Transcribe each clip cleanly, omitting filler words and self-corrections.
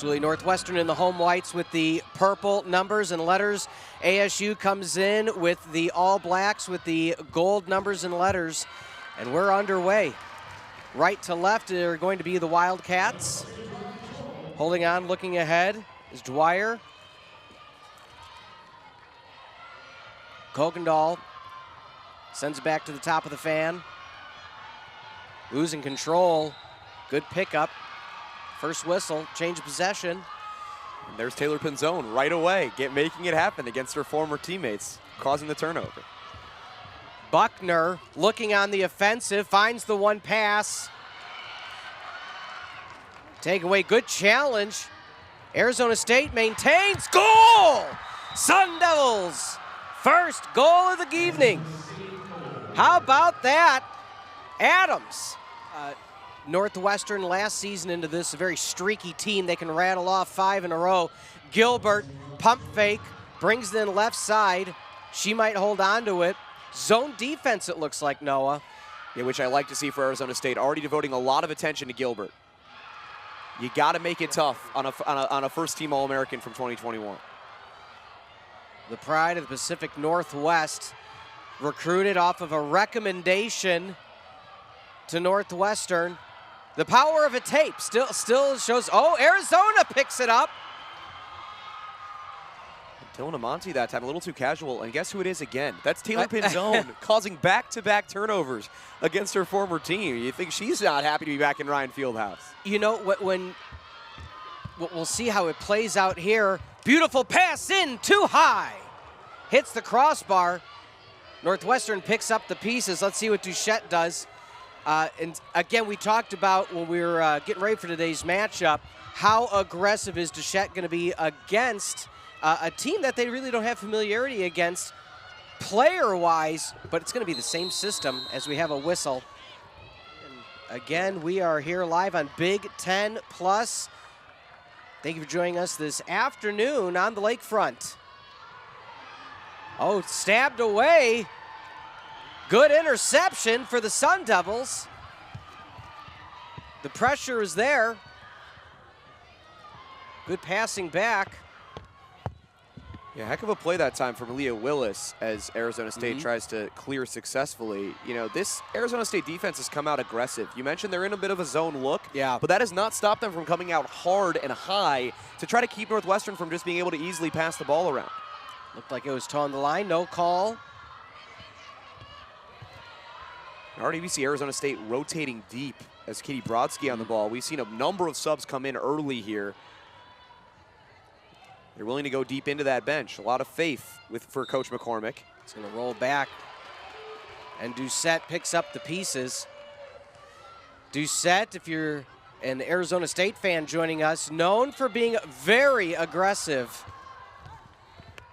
Absolutely. Northwestern in the home whites with the purple numbers and letters. ASU comes in with the all blacks with the gold numbers and letters. And we're underway. Right to left are going to be the Wildcats. Holding on, looking ahead is Dwyer. Kuykendall sends it back to the top of the fan. Losing control. Good pickup. First whistle, change of possession. And there's Taylor Pinzone right away, making it happen against her former teammates, causing the turnover. Buckner looking on the offensive, finds the one pass. Take away, good challenge. Arizona State maintains, goal! Sun Devils, first goal of the evening. How about that? Adams. Northwestern last season into this, a very streaky team. They can rattle off 5 in a row. Gilbert, pump fake, brings it in left side. She might hold on to it. Zone defense, it looks like, Noah. Yeah, which I like to see for Arizona State, already devoting a lot of attention to Gilbert. You got to make it tough on a first-team All-American from 2021. The pride of the Pacific Northwest, recruited off of a recommendation to Northwestern. The power of a tape still shows, oh, Arizona picks it up. Dylan Amonte that time, a little too casual, and guess who it is again? That's Taylor Pinzone, causing back-to-back turnovers against her former team. You think she's not happy to be back in Ryan Fieldhouse. You know, we'll see how it plays out here. Beautiful pass in, too high. Hits the crossbar. Northwestern picks up the pieces. Let's see what Duchette does. And again, we talked about when we were getting ready for today's matchup, how aggressive is Duchette going to be against a team that they really don't have familiarity against player-wise, but it's going to be the same system as we have a whistle. And again, we are here live on Big Ten Plus. Thank you for joining us this afternoon on the lakefront. Oh, stabbed away. Good interception for the Sun Devils. The pressure is there. Good passing back. Yeah, heck of a play that time from Leah Willis as Arizona State tries to clear successfully. You know, this Arizona State defense has come out aggressive. You mentioned they're in a bit of a zone look, but that has not stopped them from coming out hard and high to try to keep Northwestern from just being able to easily pass the ball around. Looked like it was toe on the line, no call. Already we see Arizona State rotating deep as Katie Brodsky on the ball. We've seen a number of subs come in early here. They're willing to go deep into that bench. A lot of faith for Coach McCormick. It's going to roll back. And Doucette picks up the pieces. Doucette, if you're an Arizona State fan joining us, known for being very aggressive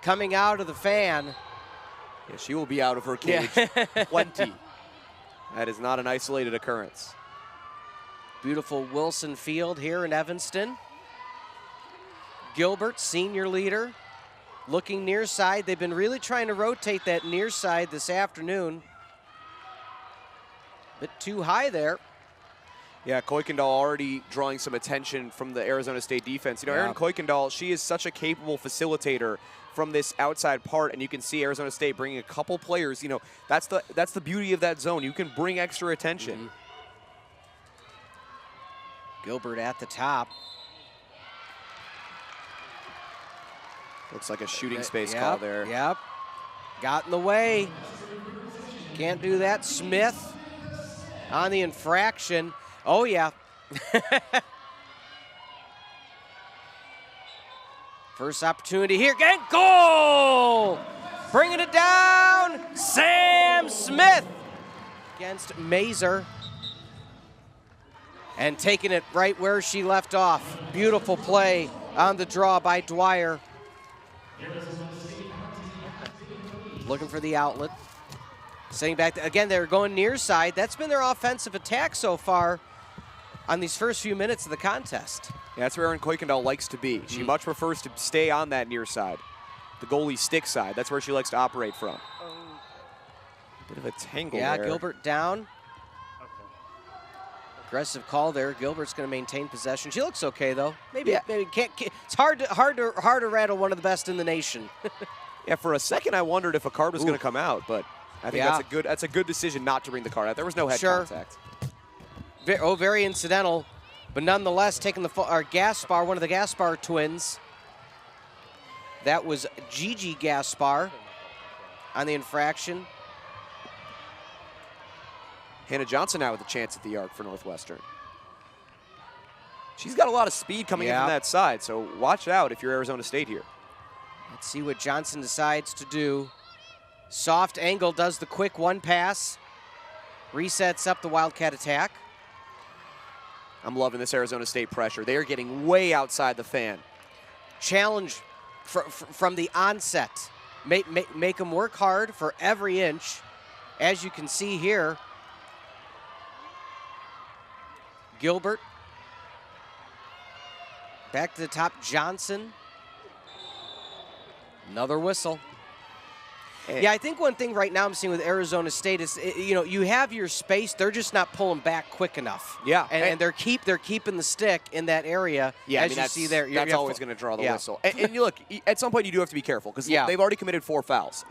coming out of the fan. Yeah, she will be out of her cage plenty. That is not an isolated occurrence. Beautiful Wilson Field here in Evanston. Gilbert, senior leader, looking near side. They've been really trying to rotate that near side this afternoon. Bit too high there. Yeah, Kuykendall already drawing some attention from the Arizona State defense. You know, Erin Kuykendall, she is such a capable facilitator from this outside part, and you can see Arizona State bringing a couple players. You know, that's the beauty of that zone. You can bring extra attention. Gilbert at the top. Looks like a shooting space call there. Yep. Got in the way. Can't do that. Smith on the infraction. Oh, yeah. First opportunity here. And goal! Bringing it down. Sam Smith against Mazer. And taking it right where she left off. Beautiful play on the draw by Dwyer. Looking for the outlet. Setting back. Again, they're going near side. That's been their offensive attack so far on these first few minutes of the contest. Yeah, that's where Erin Kuykendall likes to be. She much prefers to stay on that near side. The goalie stick side. That's where she likes to operate from. Bit of a tangle there. Yeah, Gilbert down. Aggressive call there. Gilbert's going to maintain possession. She looks okay though. Maybe can't. It's hard to rattle one of the best in the nation. Yeah, for a second I wondered if a card was going to come out, but I think that's a good decision not to bring the card out. There was no head contact. Very incidental, but nonetheless taking the Gaspar, one of the Gaspar twins. That was Gigi Gaspar on the infraction. Hannah Johnson now with a chance at the arc for Northwestern. She's got a lot of speed coming in from that side, so watch out if you're Arizona State here. Let's see what Johnson decides to do. Soft angle, does the quick one pass. Resets up the Wildcat attack. I'm loving this Arizona State pressure. They are getting way outside the fan. Challenge from the onset. Make them work hard for every inch. As you can see here, Gilbert. Back to the top, Johnson. Another whistle. Yeah, I think one thing right now I'm seeing with Arizona State is, you have your space. They're just not pulling back quick enough. Yeah, and they're keeping the stick in that area. Yeah, as you see there, that's always going to draw the whistle. And you look, at some point you do have to be careful because they've already committed 4 fouls.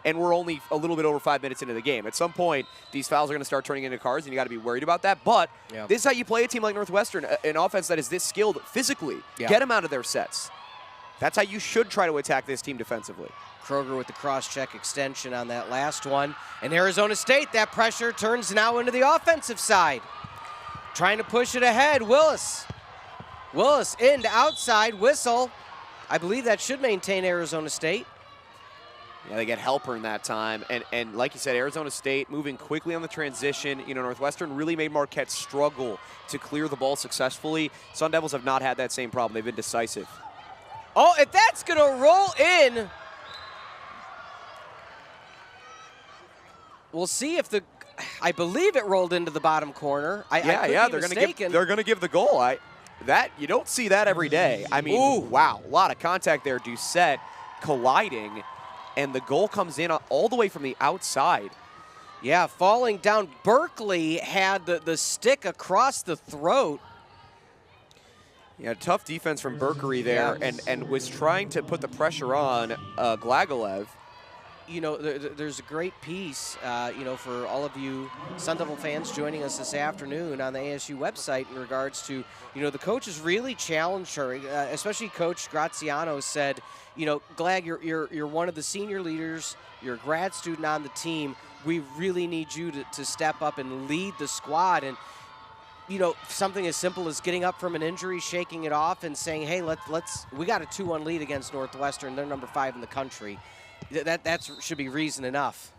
And we're only a little bit over 5 minutes into the game. At some point, these fouls are going to start turning into cards, and you got to be worried about that. But this is how you play a team like Northwestern, an offense that is this skilled physically. Get them out of their sets. That's how you should try to attack this team defensively. Kroger with the cross-check extension on that last one. And Arizona State, that pressure turns now into the offensive side. Trying to push it ahead, Willis. Willis in to outside, whistle. I believe that should maintain Arizona State. Yeah, they get Halpern that time. And like you said, Arizona State moving quickly on the transition. Northwestern really made Marquette struggle to clear the ball successfully. Sun Devils have not had that same problem. They've been decisive. Oh, if that's going to roll in. We'll see if I believe it rolled into the bottom corner. They're going to give the goal. You don't see that every day. I mean, wow, a lot of contact there. Doucette colliding, and the goal comes in all the way from the outside. Yeah, falling down. Berkeley had the stick across the throat. Yeah, tough defense from Berkeley there, and was trying to put the pressure on Glagalev. There's a great piece, for all of you Sun Devil fans joining us this afternoon on the ASU website in regards to, the coaches really challenged her, especially Coach Graziano said, Glag, you're one of the senior leaders, you're a grad student on the team. We really need you to step up and lead the squad. And, something as simple as getting up from an injury, shaking it off, and saying, hey, we got a 2-1 lead against Northwestern. They're number 5 in the country. That should be reason enough.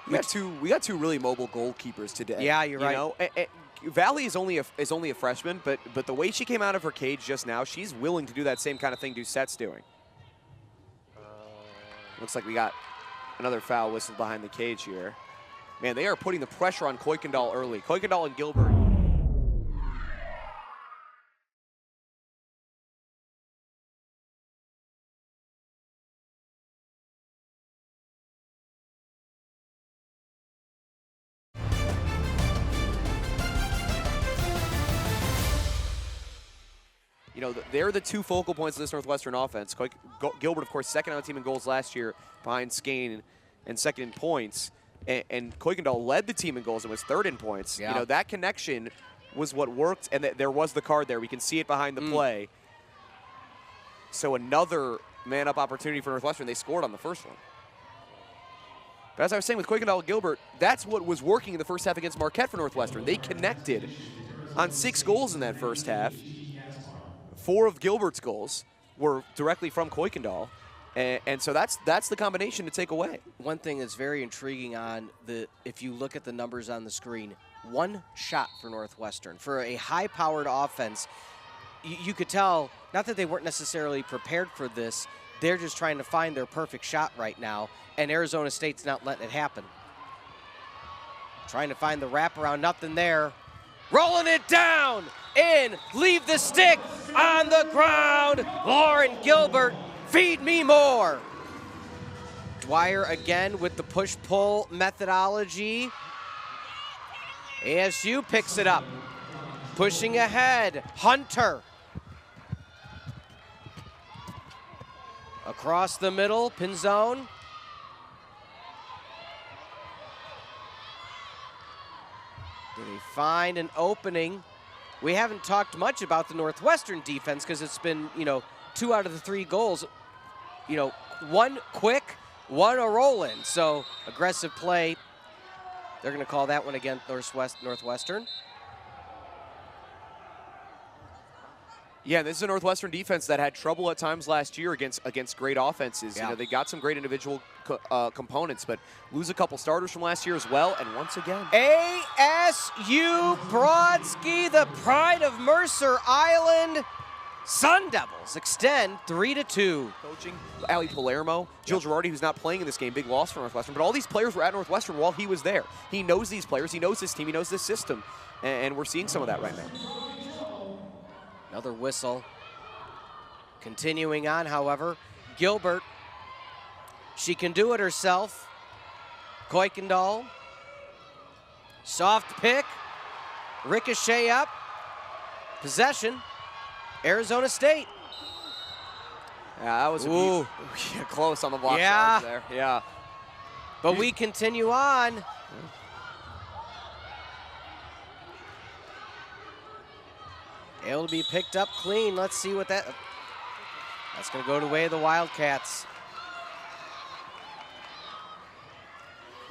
We got two really mobile goalkeepers today. Yeah, you're right. Valley is only a freshman, but the way she came out of her cage just now, she's willing to do that same kind of thing Doucette's doing. Looks like we got another foul whistled behind the cage here. Man, they are putting the pressure on Kuykendall early. Kuykendall and Gilbert. They're the 2 focal points of this Northwestern offense. Gilbert, of course, second on the team in goals last year behind Skane and second in points. And Kuykendall led the team in goals and was 3rd in points. Yeah. That connection was what worked, and there was the card there. We can see it behind the play. So another man-up opportunity for Northwestern. They scored on the first one. But as I was saying with Kuykendall and Gilbert, that's what was working in the first half against Marquette for Northwestern. They connected on 6 goals in that first half. 4 of Gilbert's goals were directly from Kuykendall. And so that's the combination to take away. One thing that's very intriguing if you look at the numbers on the screen, 1 shot for Northwestern. For a high-powered offense, you could tell, not that they weren't necessarily prepared for this, they're just trying to find their perfect shot right now, and Arizona State's not letting it happen. Trying to find the wraparound, nothing there. Rolling it down, in, leave the stick on the ground. Lauren Gilbert, feed me more. Dwyer again with the push-pull methodology. ASU picks it up. Pushing ahead, Hunter. Across the middle, Pinzone. Do they find an opening? We haven't talked much about the Northwestern defense because it's been, 2 out of the 3 goals, one quick, one a roll-in. So aggressive play. They're going to call that one against Northwestern. Yeah, this is a Northwestern defense that had trouble at times last year against great offenses. Yeah. They got some great individual components, but lose a couple starters from last year as well. And once again, ASU Brodsky, the pride of Mercer Island. Sun Devils extend 3-2. Coaching Ali Palermo, Jill Girardi, who's not playing in this game, big loss for Northwestern. But all these players were at Northwestern while he was there. He knows these players, he knows this team, he knows this system, and we're seeing some of that right now. Another whistle. Continuing on, however, Gilbert. She can do it herself. Kuykendall. Soft pick. Ricochet up. Possession. Arizona State. Yeah, that was close on the block yeah. there. Yeah. But we continue on. Able to be picked up clean. Let's see what that's going to go the way of the Wildcats.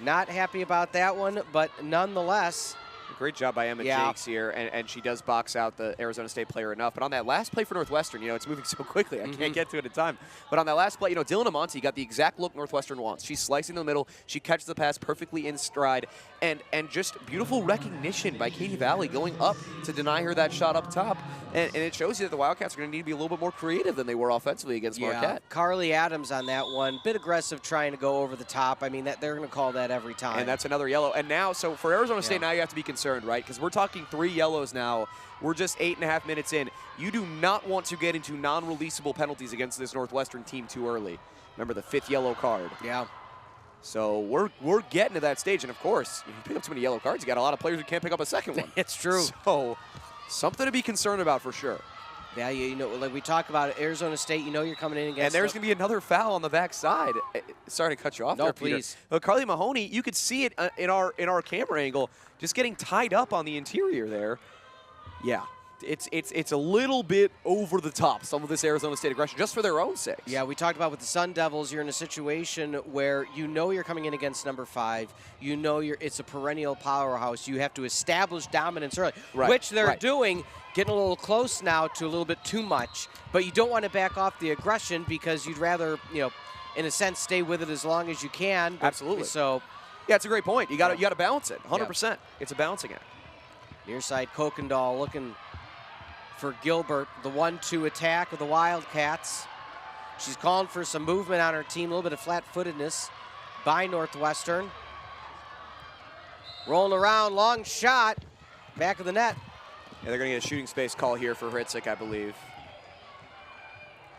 Not happy about that one, but nonetheless. Great job by Emma Jakes here, and she does box out the Arizona State player enough. But on that last play for Northwestern, it's moving so quickly, I can't get to it in time. But on that last play, Dylan Amonte got the exact look Northwestern wants. She's slicing the middle, she catches the pass perfectly in stride, and just beautiful recognition by Katie Valley going up to deny her that shot up top. And it shows you that the Wildcats are going to need to be a little bit more creative than they were offensively against Marquette. Carly Adams on that one, bit aggressive trying to go over the top. I mean, they're going to call that every time. And that's another yellow. And now, so for Arizona State, now you have to be concerned, right? Because we're talking 3 yellows now. We're just 8.5 minutes in. You do not want to get into non-releasable penalties against this Northwestern team too early. Remember the 5th yellow card. Yeah. So we're getting to that stage. And of course, if you pick up too many yellow cards, you got a lot of players who can't pick up a second one. It's true. So something to be concerned about for sure. Yeah, like we talk about Arizona State, you're coming in against. And there's going to be another foul on the backside. Sorry to cut you off there, Peter. Please. But Carly Mahoney, you could see it in our camera angle, just getting tied up on the interior there. Yeah, it's a little bit over the top, some of this Arizona State aggression, just for their own sake. Yeah, we talked about with the Sun Devils, you're in a situation where you're coming in against number 5. It's a perennial powerhouse. You have to establish dominance early, which they're doing. Getting a little close now to a little bit too much, but you don't want to back off the aggression because you'd rather, in a sense, stay with it as long as you can. Absolutely. So, yeah, it's a great point. You got to balance it, 100%. Yeah. It's a balancing act. Near side, Kuykendall looking for Gilbert, the 1-2 attack of the Wildcats. She's calling for some movement on her team, a little bit of flat-footedness by Northwestern. Rolling around, long shot, back of the net. Yeah, they're going to get a shooting space call here for Hritzik, I believe.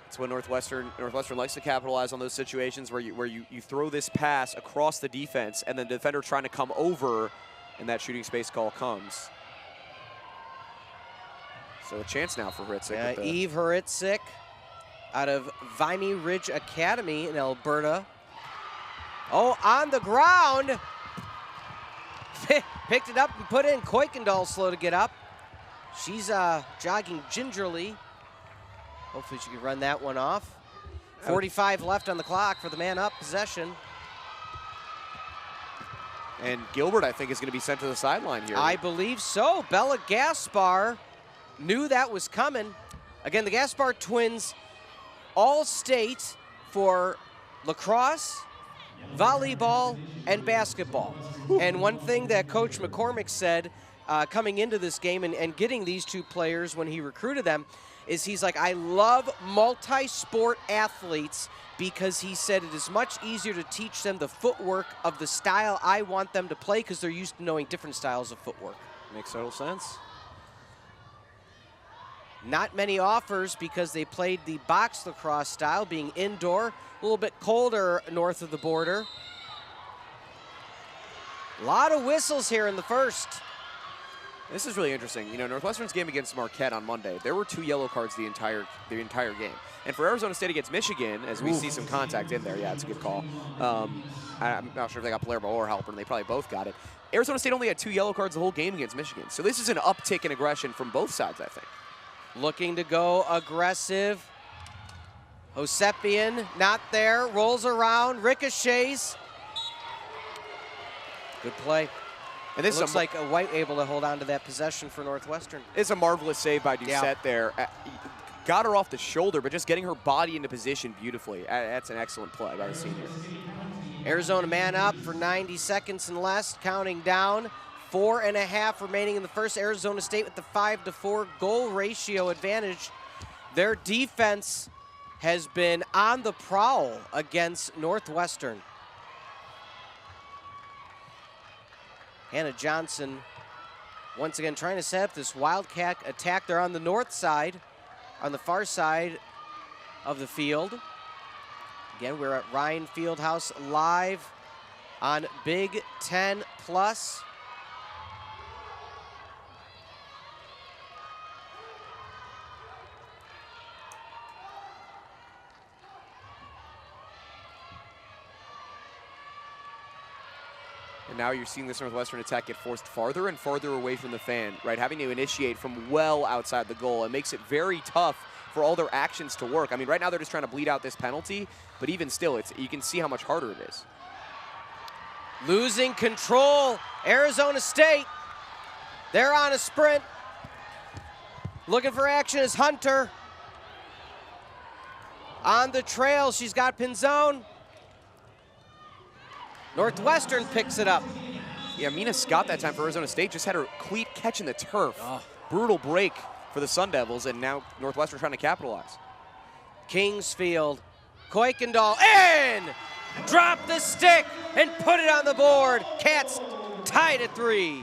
It's when Northwestern likes to capitalize on those situations where you throw this pass across the defense and then the defender trying to come over, and that shooting space call comes. So a chance now for Hritzik. Eve Hritzik out of Vimy Ridge Academy in Alberta. Oh, on the ground. Picked it up and put in. Kuykendall slow to get up. She's jogging gingerly. Hopefully she can run that one off. 45 left on the clock for the man-up possession. And Gilbert, I think, is going to be sent to the sideline here. I believe so. Bella Gaspar knew that was coming. Again, the Gaspar twins, all-state for lacrosse, volleyball, and basketball. And one thing that Coach McCormick said coming into this game and getting these 2 players when he recruited them is he's like, I love multi-sport athletes because he said it is much easier to teach them the footwork of the style I want them to play because they're used to knowing different styles of footwork. Makes total sense. Not many offers because they played the box lacrosse style, being indoor, a little bit colder north of the border. A lot of whistles here in the first. This is really interesting. You know, Northwestern's game against Marquette on Monday, there were 2 yellow cards the entire game. And for Arizona State against Michigan, as we see some contact in there, yeah, it's a good call. I'm not sure if they got Palermo or Halpern. They probably both got it. Arizona State only had 2 yellow cards the whole game against Michigan. So this is an uptick in aggression from both sides, I think. Looking to go aggressive. Hosepian not there, rolls around, ricochets. Good play. And this looks like a White able to hold on to that possession for Northwestern. It's a marvelous save by Doucette there. Got her off the shoulder, but just getting her body into position beautifully. That's an excellent play by the senior. Arizona man up for 90 seconds and less, counting down. 4.5 remaining in the first. Arizona State with the 5-4 goal ratio advantage. Their defense has been on the prowl against Northwestern. Hannah Johnson once again trying to set up this Wildcat attack. They're on the north side, on the far side of the field. Again, we're at Ryan Fieldhouse live on Big Ten Plus. And now you're seeing this Northwestern attack get forced farther and farther away from the fan, right? Having to initiate from well outside the goal. It makes it very tough for all their actions to work. I mean, right now they're just trying to bleed out this penalty, but even still, you can see how much harder it is. Losing control, Arizona State. They're on a sprint. Looking for action is Hunter. On the trail, she's got Pinzone. Northwestern picks it up. Yeah, Mina Scott that time for Arizona State just had her cleat catch in the turf. Oh. Brutal break for the Sun Devils, and now Northwestern trying to capitalize. Kingsfield, Kuykendall in! Drop the stick and put it on the board. Cats tied at 3.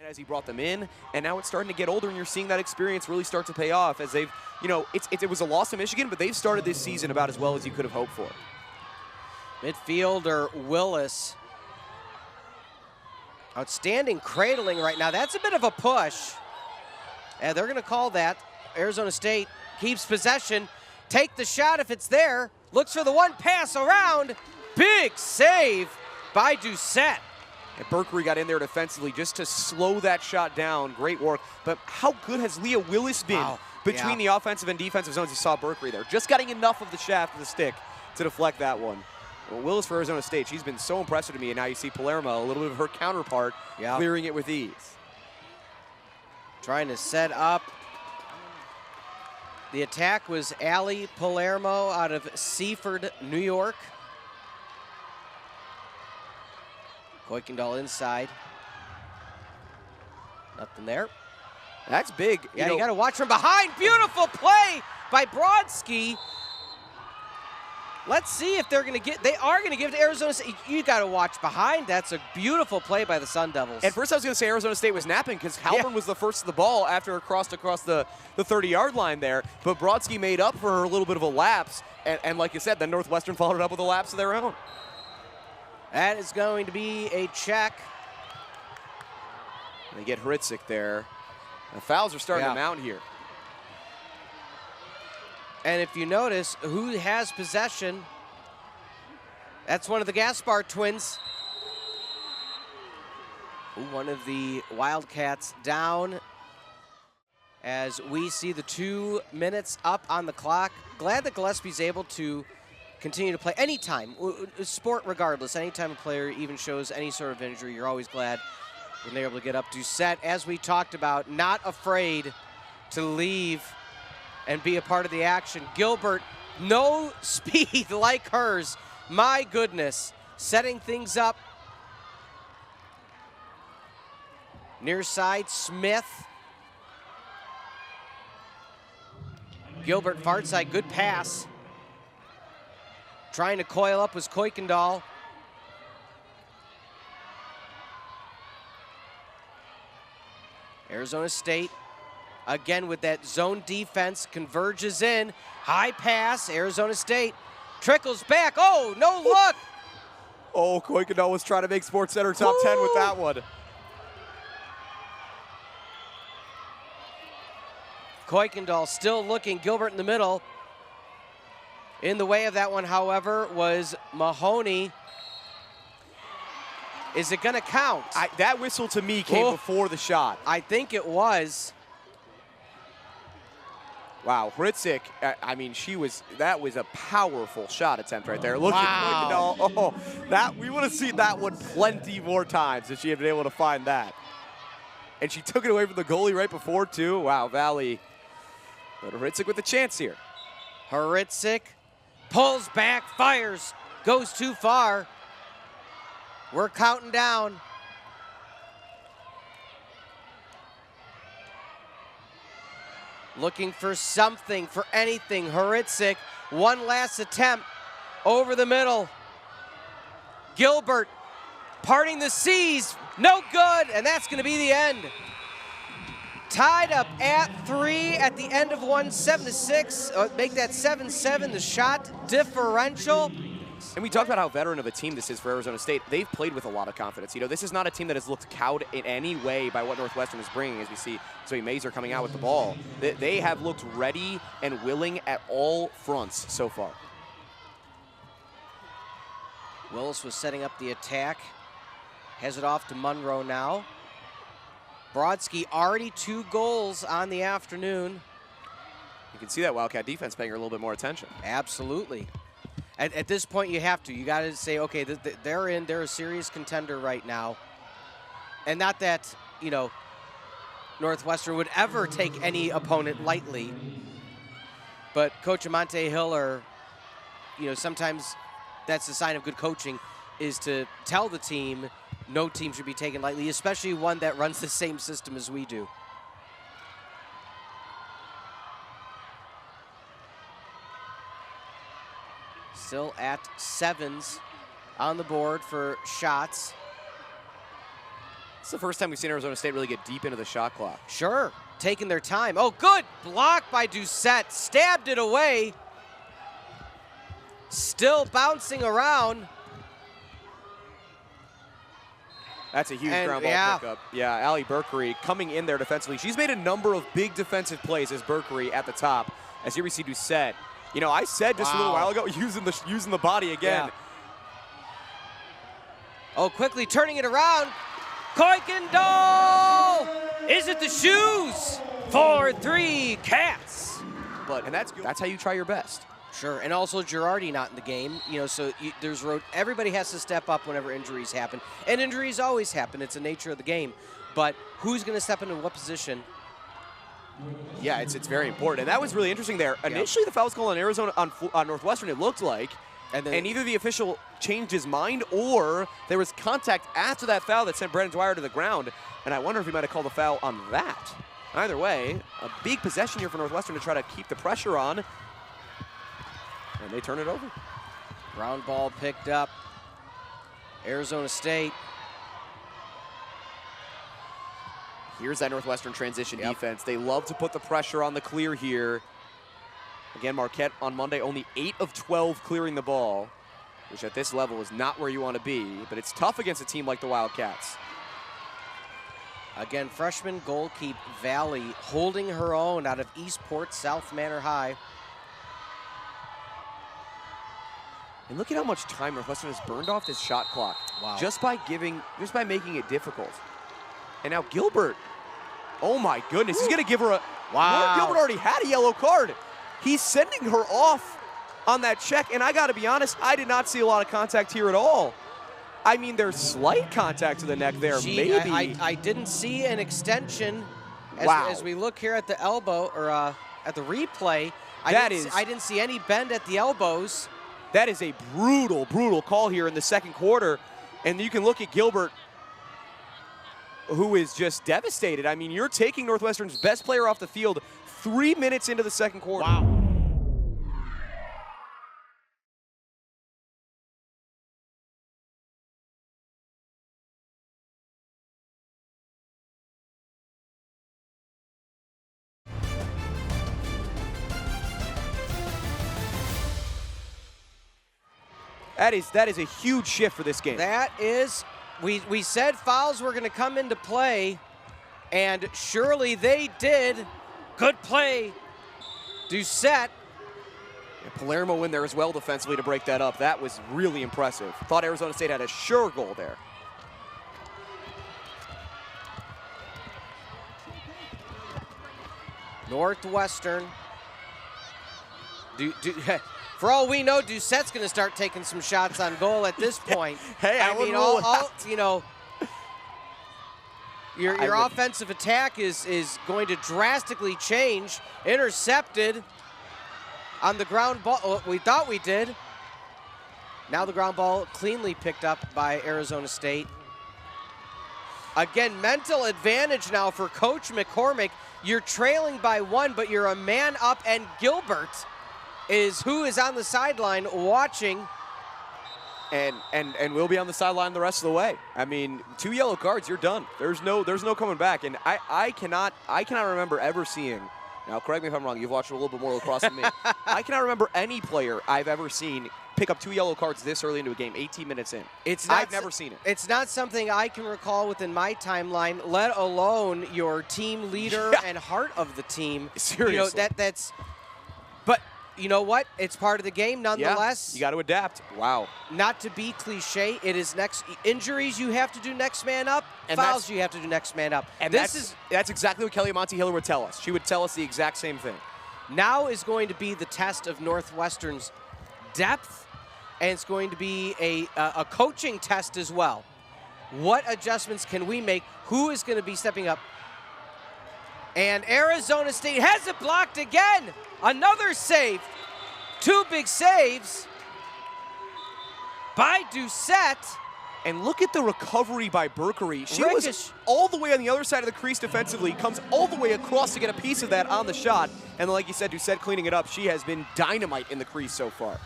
As he brought them in, and now it's starting to get older, and you're seeing that experience really start to pay off as they've, you know, it was a loss to Michigan, but they've started this season about as well as you could have hoped for. Midfielder Willis. Outstanding cradling right now. That's a bit of a push. And they're going to call that. Arizona State keeps possession. Take the shot if it's there. Looks for the one pass around. Big save by Doucette. And Berkery got in there defensively just to slow that shot down. Great work. But how good has Leah Willis been between the offensive and defensive zones? You saw Berkery there. Just getting enough of the shaft of the stick to deflect that one. Well, Willis for Arizona State, she's been so impressive to me. And now you see Palermo, a little bit of her counterpart, clearing it with ease. Trying to set up. The attack was Allie Palermo out of Seaford, New York. Kuykendall inside. Nothing there. That's big. Yeah, you got to watch from behind. Beautiful play by Brodsky. Let's see if they're going to get, they are going to give it to Arizona State. You got to watch behind. That's a beautiful play by the Sun Devils. At first I was going to say Arizona State was napping because Halpern was the first to the ball after it crossed across the 30-yard line there. But Brodsky made up for her a little bit of a lapse. And like you said, then Northwestern followed it up with a lapse of their own. That is going to be a check. They get Hritzik there. The fouls are starting to mount here. And if you notice, who has possession? That's one of the Gaspar twins. One of the Wildcats down. As we see the 2 minutes up on the clock. Glad that Gillespie's able to continue to play anytime, sport regardless, anytime a player even shows any sort of injury, you're always glad when they're able to get up. Doucette, as we talked about, not afraid to leave and be a part of the action. Gilbert, no speed like hers. My goodness, setting things up. Near side, Smith. Gilbert, far side, good pass. Trying to coil up was Kuykendall. Arizona State, again with that zone defense, converges in. High pass, Arizona State trickles back. Oh, no look. Oh, Kuykendall was trying to make SportsCenter top 10 with that one. Kuykendall still looking. Gilbert in the middle. In the way of that one, however, was Mahoney. Is it going to count? That whistle to me came before the shot. I think it was. Wow, Hritzik, I mean, that was a powerful shot attempt right there. Look at Kuykendall. Oh, we would have seen that one plenty more times if she had been able to find that. And she took it away from the goalie right before, too. Wow, Valley. But Hritzik with a chance here. Hritzik pulls back, fires, goes too far. We're counting down. Looking for something, for anything. Hritzik, one last attempt over the middle. Gilbert parting the seas, no good, and that's going to be the end. Tied up at 3 at the end of one, 7-6. Make that 7-7, the shot differential. And we talked about how veteran of a team this is for Arizona State. They've played with a lot of confidence. You know, this is not a team that has looked cowed in any way by what Northwestern is bringing, as we see Zoe Mazer coming out with the ball. They have looked ready and willing at all fronts so far. Willis was setting up the attack. Has it off to Monroe now. Brodsky already 2 goals on the afternoon. You can see that Wildcat defense paying her a little bit more attention. Absolutely. At this point, you have to. You got to say, okay, they're a serious contender right now. And not that, you know, Northwestern would ever take any opponent lightly. But Coach Amante Hill, you know, sometimes that's a sign of good coaching, is to tell the team no team should be taken lightly, especially one that runs the same system as we do. Still at 7s on the board for shots. It's the first time we've seen Arizona State really get deep into the shot clock. Sure, taking their time. Oh, good block by Doucette, stabbed it away. Still bouncing around. That's a huge ground ball pickup. Yeah, Allie Burkery coming in there defensively. She's made a number of big defensive plays as Burkery at the top. As here we see Doucette. You know, I said just a little while ago, using the body again. Yeah. Oh, quickly turning it around. Kuykendall! Is it the shoes for 3 Cats? And that's how you try your best. Sure, and also Girardi not in the game. You know, so everybody has to step up whenever injuries happen. And injuries always happen. It's the nature of the game. But who's going to step into what position? Yeah, it's very important. And that was really interesting there. Initially, the foul was called on Arizona on Northwestern, it looked like. And either the official changed his mind or there was contact after that foul that sent Brandon Dwyer to the ground. And I wonder if he might have called a foul on that. Either way, a big possession here for Northwestern to try to keep the pressure on. And they turn it over. Ground ball picked up. Arizona State. Here's that Northwestern transition defense. They love to put the pressure on the clear here. Again, Marquette on Monday, only 8 of 12 clearing the ball, which at this level is not where you want to be, but it's tough against a team like the Wildcats. Again, freshman goalkeeper Valley holding her own out of Eastport South Manor High. And look at how much time Northwestern has burned off this shot clock. Wow. Just by making it difficult. And now Gilbert, oh my goodness, he's going to give her a, wow. Gilbert already had a yellow card. He's sending her off on that check, and I got to be honest, I did not see a lot of contact here at all. I mean, there's slight contact to the neck there, maybe. I didn't see an extension as we look here at the elbow, or at the replay. I didn't see any bend at the elbows. That is a brutal, brutal call here in the second quarter. And you can look at Gilbert, who is just devastated. I mean, you're taking Northwestern's best player off the field 3 minutes into the second quarter. Wow. That is a huge shift for this game. That is, we said fouls were going to come into play, and surely they did. Good play, Doucette. And Palermo in there as well defensively to break that up. That was really impressive. Thought Arizona State had a sure goal there. Northwestern. For all we know, Doucette's going to start taking some shots on goal at this point. Hey, I mean, you know, your offensive attack is going to drastically change. Intercepted on the ground ball. Well, we thought we did. Now the ground ball cleanly picked up by Arizona State. Again, mental advantage now for Coach McCormick. You're trailing by 1, but you're a man up, and Gilbert is who is on the sideline watching. And we'll be on the sideline the rest of the way. I mean, 2 yellow cards, you're done. There's no coming back. And I cannot remember ever seeing. Now, correct me if I'm wrong. You've watched a little bit more lacrosse than me. I cannot remember any player I've ever seen pick up 2 yellow cards this early into a game, 18 minutes in. I've never seen it. It's not something I can recall within my timeline, let alone your team leader and heart of the team. Seriously. You know, that's. But you know what? It's part of the game nonetheless. Yeah, you got to adapt. Wow. Not to be cliche, it is next injuries you have to do next man up, and fouls you have to do next man up. And that's exactly what Kelly Monty-Hiller would tell us. She would tell us the exact same thing. Now is going to be the test of Northwestern's depth, and it's going to be a coaching test as well. What adjustments can we make? Who is going to be stepping up? And Arizona State has it blocked again. Another save. 2 big saves by Doucette. And look at the recovery by Berkery. She was all the way on the other side of the crease defensively, comes all the way across to get a piece of that on the shot. And like you said, Doucette cleaning it up. She has been dynamite in the crease so far.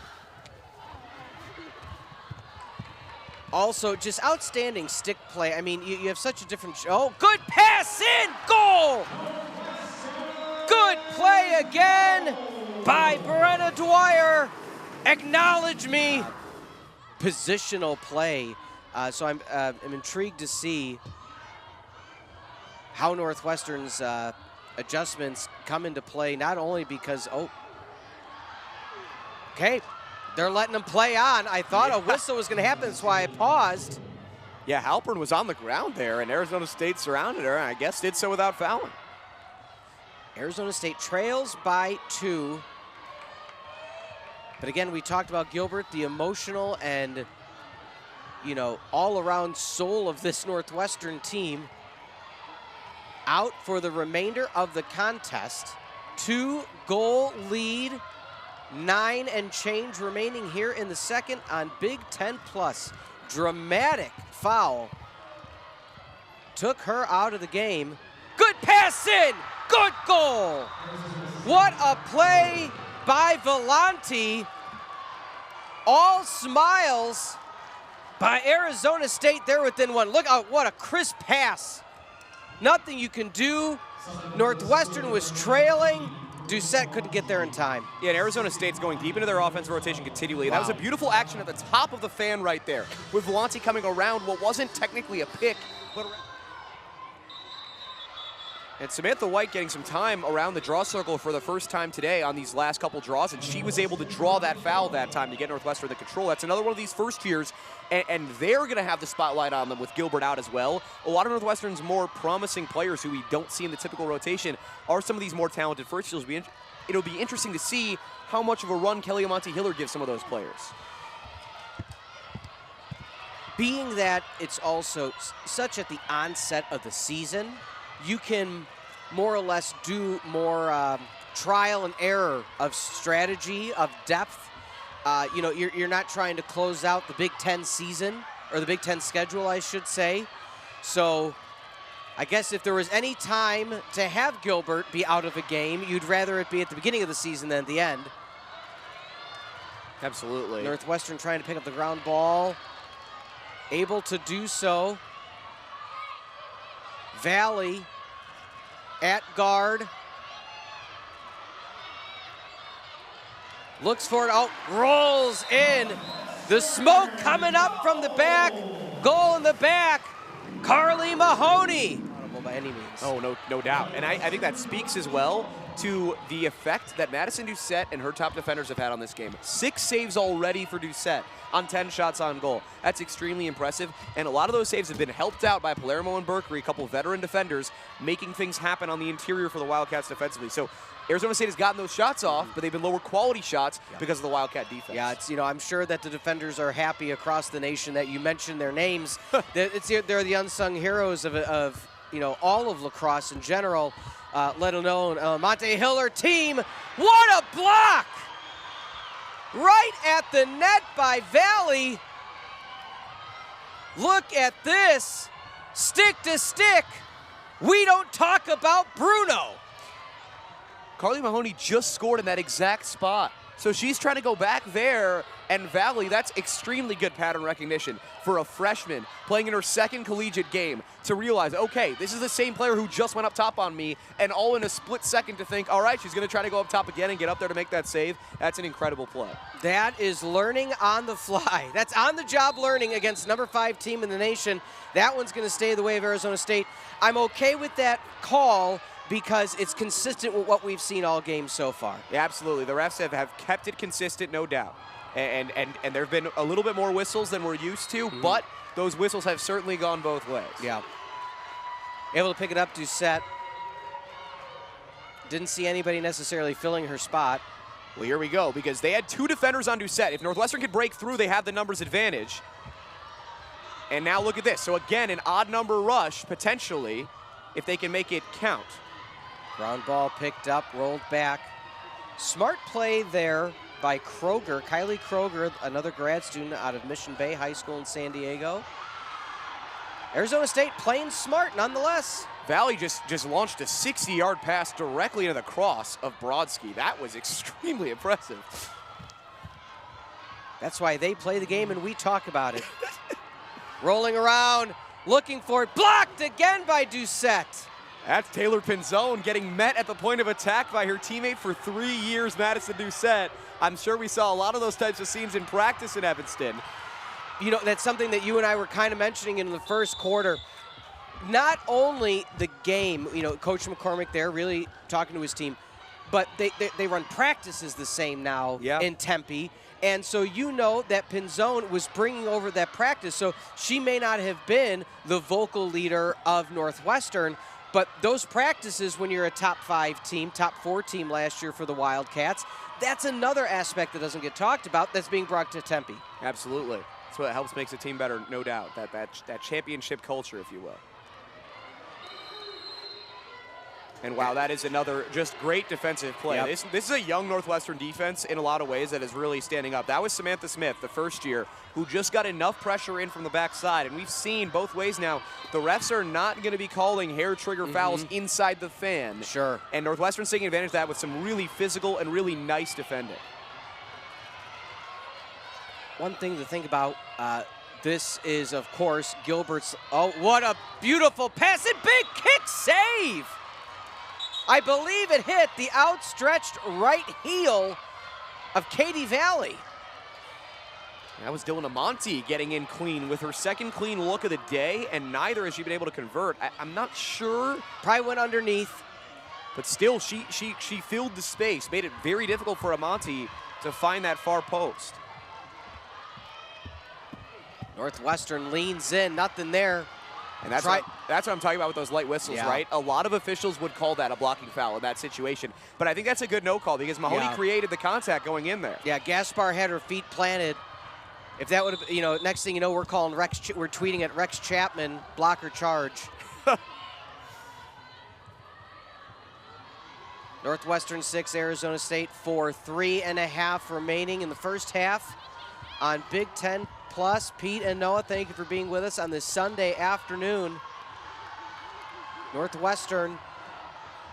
Also, just outstanding stick play. I mean, you have such a different... Oh, good pass in! Goal! Good play again by Brenna Dwyer. Acknowledge me. Positional play. So I'm intrigued to see how Northwestern's adjustments come into play, not only because... Oh, okay. They're letting them play on. I thought a whistle was going to happen. That's why I paused. Yeah, Halpern was on the ground there, and Arizona State surrounded her, and I guess did so without fouling. Arizona State trails by 2. But again, we talked about Gilbert, the emotional and, you know, all-around soul of this Northwestern team. Out for the remainder of the contest. 2-goal lead. 9 and change remaining here in the second on Big Ten Plus. Dramatic foul. Took her out of the game. Good pass in. Good goal. What a play by Vellante. All smiles by Arizona State. They're within 1. Look out, what a crisp pass. Nothing you can do. Northwestern was trailing. Doucette couldn't get there in time. Yeah, and Arizona State's going deep into their offensive rotation continually. Wow. That was a beautiful action at the top of the fan right there, with Vellante coming around what wasn't technically a pick, but and Samantha White getting some time around the draw circle for the first time today on these last couple draws, and she was able to draw that foul that time to get Northwestern the control. That's another one of these first years, and they're going to have the spotlight on them with Gilbert out as well. A lot of Northwestern's more promising players who we don't see in the typical rotation are some of these more talented first years. It'll be interesting to see how much of a run Kelly Monty-Hiller gives some of those players. Being that it's also such at the onset of the season, you can more or less do more trial and error of strategy, of depth. You know, you're not trying to close out the Big Ten season, or the Big Ten schedule, I should say. So I guess if there was any time to have Gilbert be out of a game, you'd rather it be at the beginning of the season than at the end. Absolutely. Northwestern trying to pick up the ground ball. Able to do so. Valley at guard. Looks for it, rolls in. The smoke coming up from the back. Goal in the back. Carly Mahoney. Not by any means. Oh, no doubt. And I think that speaks as well to the effect that Madison Doucette and her top defenders have had on this game. 6 saves already for Doucette on 10 shots on goal. That's extremely impressive, and a lot of those saves have been helped out by Palermo and Berkery, a couple veteran defenders, making things happen on the interior for the Wildcats defensively. So Arizona State has gotten those shots off, but they've been lower quality shots because of the Wildcat defense. Yeah, it's, I'm sure that the defenders are happy across the nation that you mentioned their names. They're the unsung heroes of all of lacrosse in general. Let alone Monte Hiller team. What a block! Right at the net by Valley. Look at this. Stick to stick. We don't talk about Bruno. Carly Mahoney just scored in that exact spot. So she's trying to go back there, and Valley, that's extremely good pattern recognition for a freshman playing in her second collegiate game to realize, okay, this is the same player who just went up top on me, and all in a split second to think, all right, she's going to try to go up top again and get up there to make that save. That's an incredible play. That is learning on the fly. That's on-the-job learning against number 5 team in the nation. That one's going to stay the way of Arizona State. I'm okay with that call, because it's consistent with what we've seen all game so far. Yeah, absolutely. The refs have kept it consistent, no doubt. And there have been a little bit more whistles than we're used to, but those whistles have certainly gone both ways. Yeah. Able to pick it up, Doucette. Didn't see anybody necessarily filling her spot. Well, here we go, because they had 2 defenders on Doucette. If Northwestern could break through, they have the numbers advantage. And now look at this. So again, an odd number rush, potentially, if they can make it count. Ground ball picked up, rolled back. Smart play there by Kroger. Kylie Kroger, another grad student out of Mission Bay High School in San Diego. Arizona State playing smart nonetheless. Valley just launched a 60-yard pass directly into the cross of Brodsky. That was extremely impressive. That's why they play the game and we talk about it. Rolling around, looking for it. Blocked again by Doucette. That's Taylor Pinzone getting met at the point of attack by her teammate for 3 years, Madison Doucette. I'm sure we saw a lot of those types of scenes in practice in Evanston. That's something that you and I were kind of mentioning in the first quarter. Not only the game, Coach McCormick there really talking to his team, but they run practices the same now in Tempe. And so that Pinzone was bringing over that practice. So she may not have been the vocal leader of Northwestern, but those practices when you're a top 5 team, top 4 team last year for the Wildcats, that's another aspect that doesn't get talked about that's being brought to Tempe. Absolutely. That's what helps makes a team better, no doubt. That championship culture, if you will. And wow, that is another just great defensive play. Yep. This is a young Northwestern defense in a lot of ways that is really standing up. That was Samantha Smith, the first year, who just got enough pressure in from the backside. And we've seen both ways now, the refs are not going to be calling hair trigger fouls inside the fan. Sure. And Northwestern's taking advantage of that with some really physical and really nice defending. One thing to think about, this is, of course, Gilbert's, oh, what a beautiful pass and big kick save. I believe it hit the outstretched right heel of Katie Valley. That was Dylan Amonte getting in clean with her second clean look of the day, and neither has she been able to convert. I'm not sure. Probably went underneath. But still, she filled the space, made it very difficult for Amonte to find that far post. Northwestern leans in, nothing there. And that's what I'm talking about with those light whistles, right? A lot of officials would call that a blocking foul in that situation. But I think that's a good no call because Mahoney created the contact going in there. Yeah, Gaspar had her feet planted. If that would have, next thing you know, we're tweeting at Rex Chapman, blocker charge. Northwestern 6, Arizona State 4, 3.5 remaining in the first half on Big Ten Plus. Pete and Noah, thank you for being with us on this Sunday afternoon. Northwestern,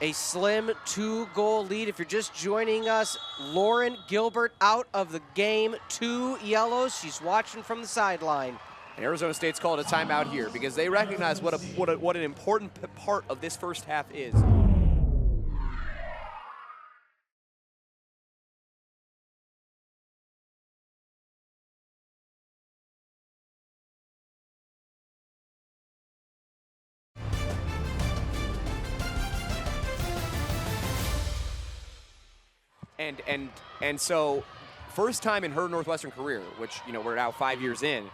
a slim 2-goal lead. If you're just joining us, Lauren Gilbert out of the game, 2 yellows. She's watching from the sideline. And Arizona State's called a timeout here because they recognize what an important part of this first half is. And so first time in her Northwestern career, which, you know, we're now 5 years in,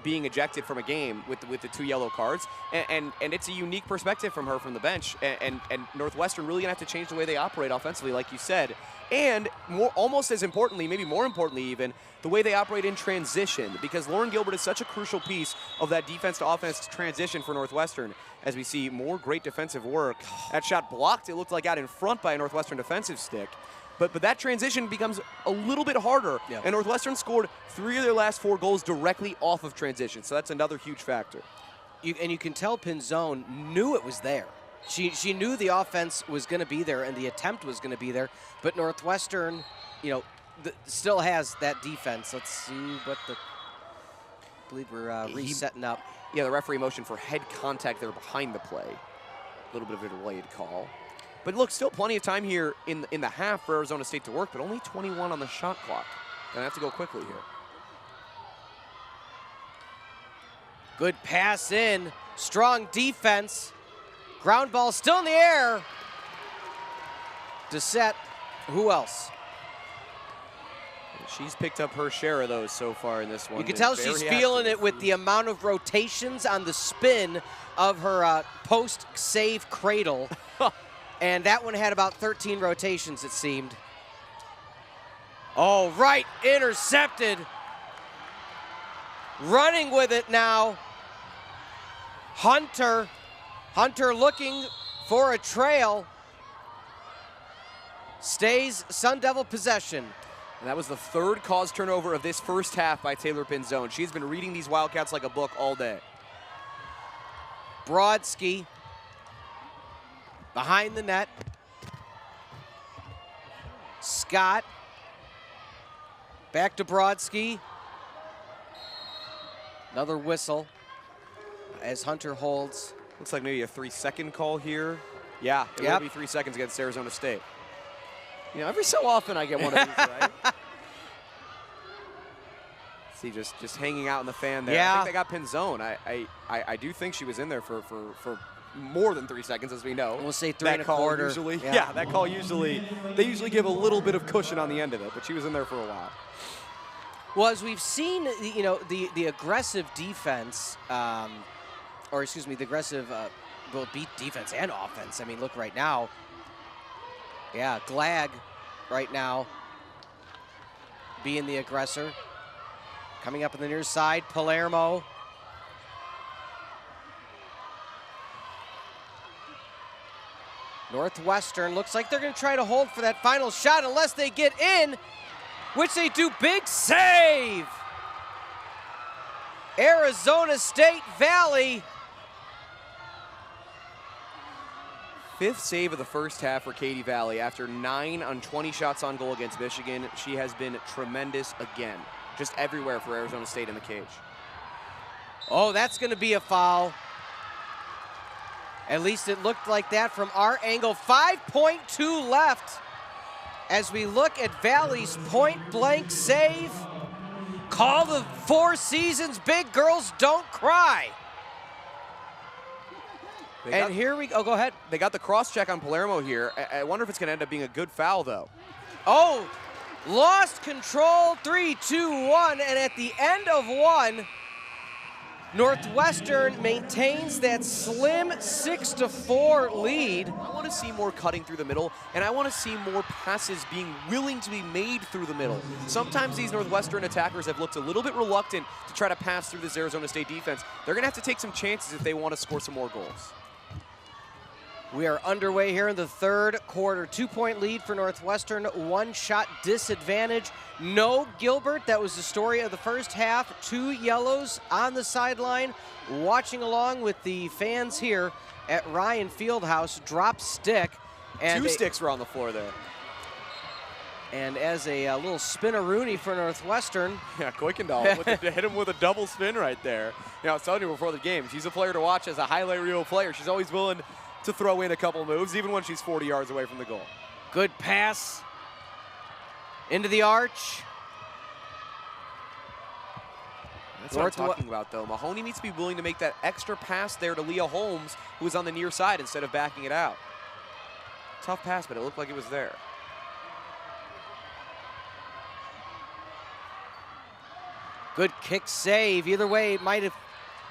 being ejected from a game with the 2 yellow cards, and it's a unique perspective from her from the bench, and Northwestern really gonna have to change the way they operate offensively, like you said, and almost as importantly, maybe more importantly even, the way they operate in transition, because Lauren Gilbert is such a crucial piece of that defense to offense transition for Northwestern, as we see more great defensive work. That shot blocked, it looked like out in front by a Northwestern defensive stick. But that transition becomes a little bit harder, and Northwestern scored 3 of their last 4 goals directly off of transition, so that's another huge factor. And you can tell Pinzone knew it was there. She knew the offense was going to be there and the attempt was going to be there, but Northwestern, you know, still has that defense. Let's see what I believe we're resetting up. Yeah, the referee motion for head contact there behind the play. A little bit of a delayed call. But look, still plenty of time here in the half for Arizona State to work, but only 21 on the shot clock. Gonna have to go quickly here. Good pass in, strong defense. Ground ball still in the air. Dissette, who else? She's picked up her share of those so far in this one. You can tell she's feeling it with the amount of rotations on the spin of her post-save cradle. And that one had about 13 rotations, it seemed. Oh, right, intercepted. Running with it now. Hunter looking for a trail. Stays Sun Devil possession. And that was the 3rd caused turnover of this first half by Taylor Pinzone. She's been reading these Wildcats like a book all day. Brodsky behind the net. Scott back to Brodsky. Another whistle as Hunter holds. Looks like maybe a 3-second call here. Yeah, it will be 3 seconds against Arizona State. You know, every so often I get one of these, right? See, just hanging out in the fan there. Yeah. I think they got Pinzone. I do think she was in there for more than 3 seconds, as we know. We'll say 3 1/4. Usually, yeah, that call usually, they usually give a little bit of cushion on the end of it, but she was in there for a while. Well, as we've seen, you know, the aggressive defense, or excuse me, the aggressive, well, beat defense and offense. I mean, look right now. Yeah, Glag right now being the aggressor. Coming up on the near side, Palermo. Northwestern looks like they're going to try to hold for that final shot unless they get in, which they do. Big save. Arizona State Valley. 5th save of the first half for Katie Valley. After 9 on 20 shots on goal against Michigan, she has been tremendous again. Just everywhere for Arizona State in the cage. Oh, that's going to be a foul. At least it looked like that from our angle. 5.2 left as we look at Valley's point-blank save. Call the Four Seasons, big girls don't cry. And here we go. Oh, go ahead. They got the cross-check on Palermo here. I wonder if it's going to end up being a good foul, though. Oh, lost control, 3, 2, 1, and at the end of one, Northwestern maintains that slim 6-4 lead. I want to see more cutting through the middle, and I want to see more passes being willing to be made through the middle. Sometimes these Northwestern attackers have looked a little bit reluctant to try to pass through this Arizona State defense. They're going to have to take some chances if they want to score some more goals. We are underway here in the 3rd quarter. 2-point lead for Northwestern, 1-shot disadvantage. No Gilbert, that was the story of the first half. 2 yellows on the sideline, watching along with the fans here at Ryan Fieldhouse. Drop stick. And 2 sticks were on the floor there. And as a little spin-a-rooney for Northwestern. Yeah, Kuykendall hit him with a double spin right there. You know, I was telling you before the game, she's a player to watch as a highlight reel player. She's always willing to throw in a couple moves, even when she's 40 yards away from the goal. Good pass into the arch. That's what I'm talking about, though. Mahoney needs to be willing to make that extra pass there to Leah Holmes, who was on the near side, instead of backing it out. Tough pass, but it looked like it was there. Good kick save. Either way, it might have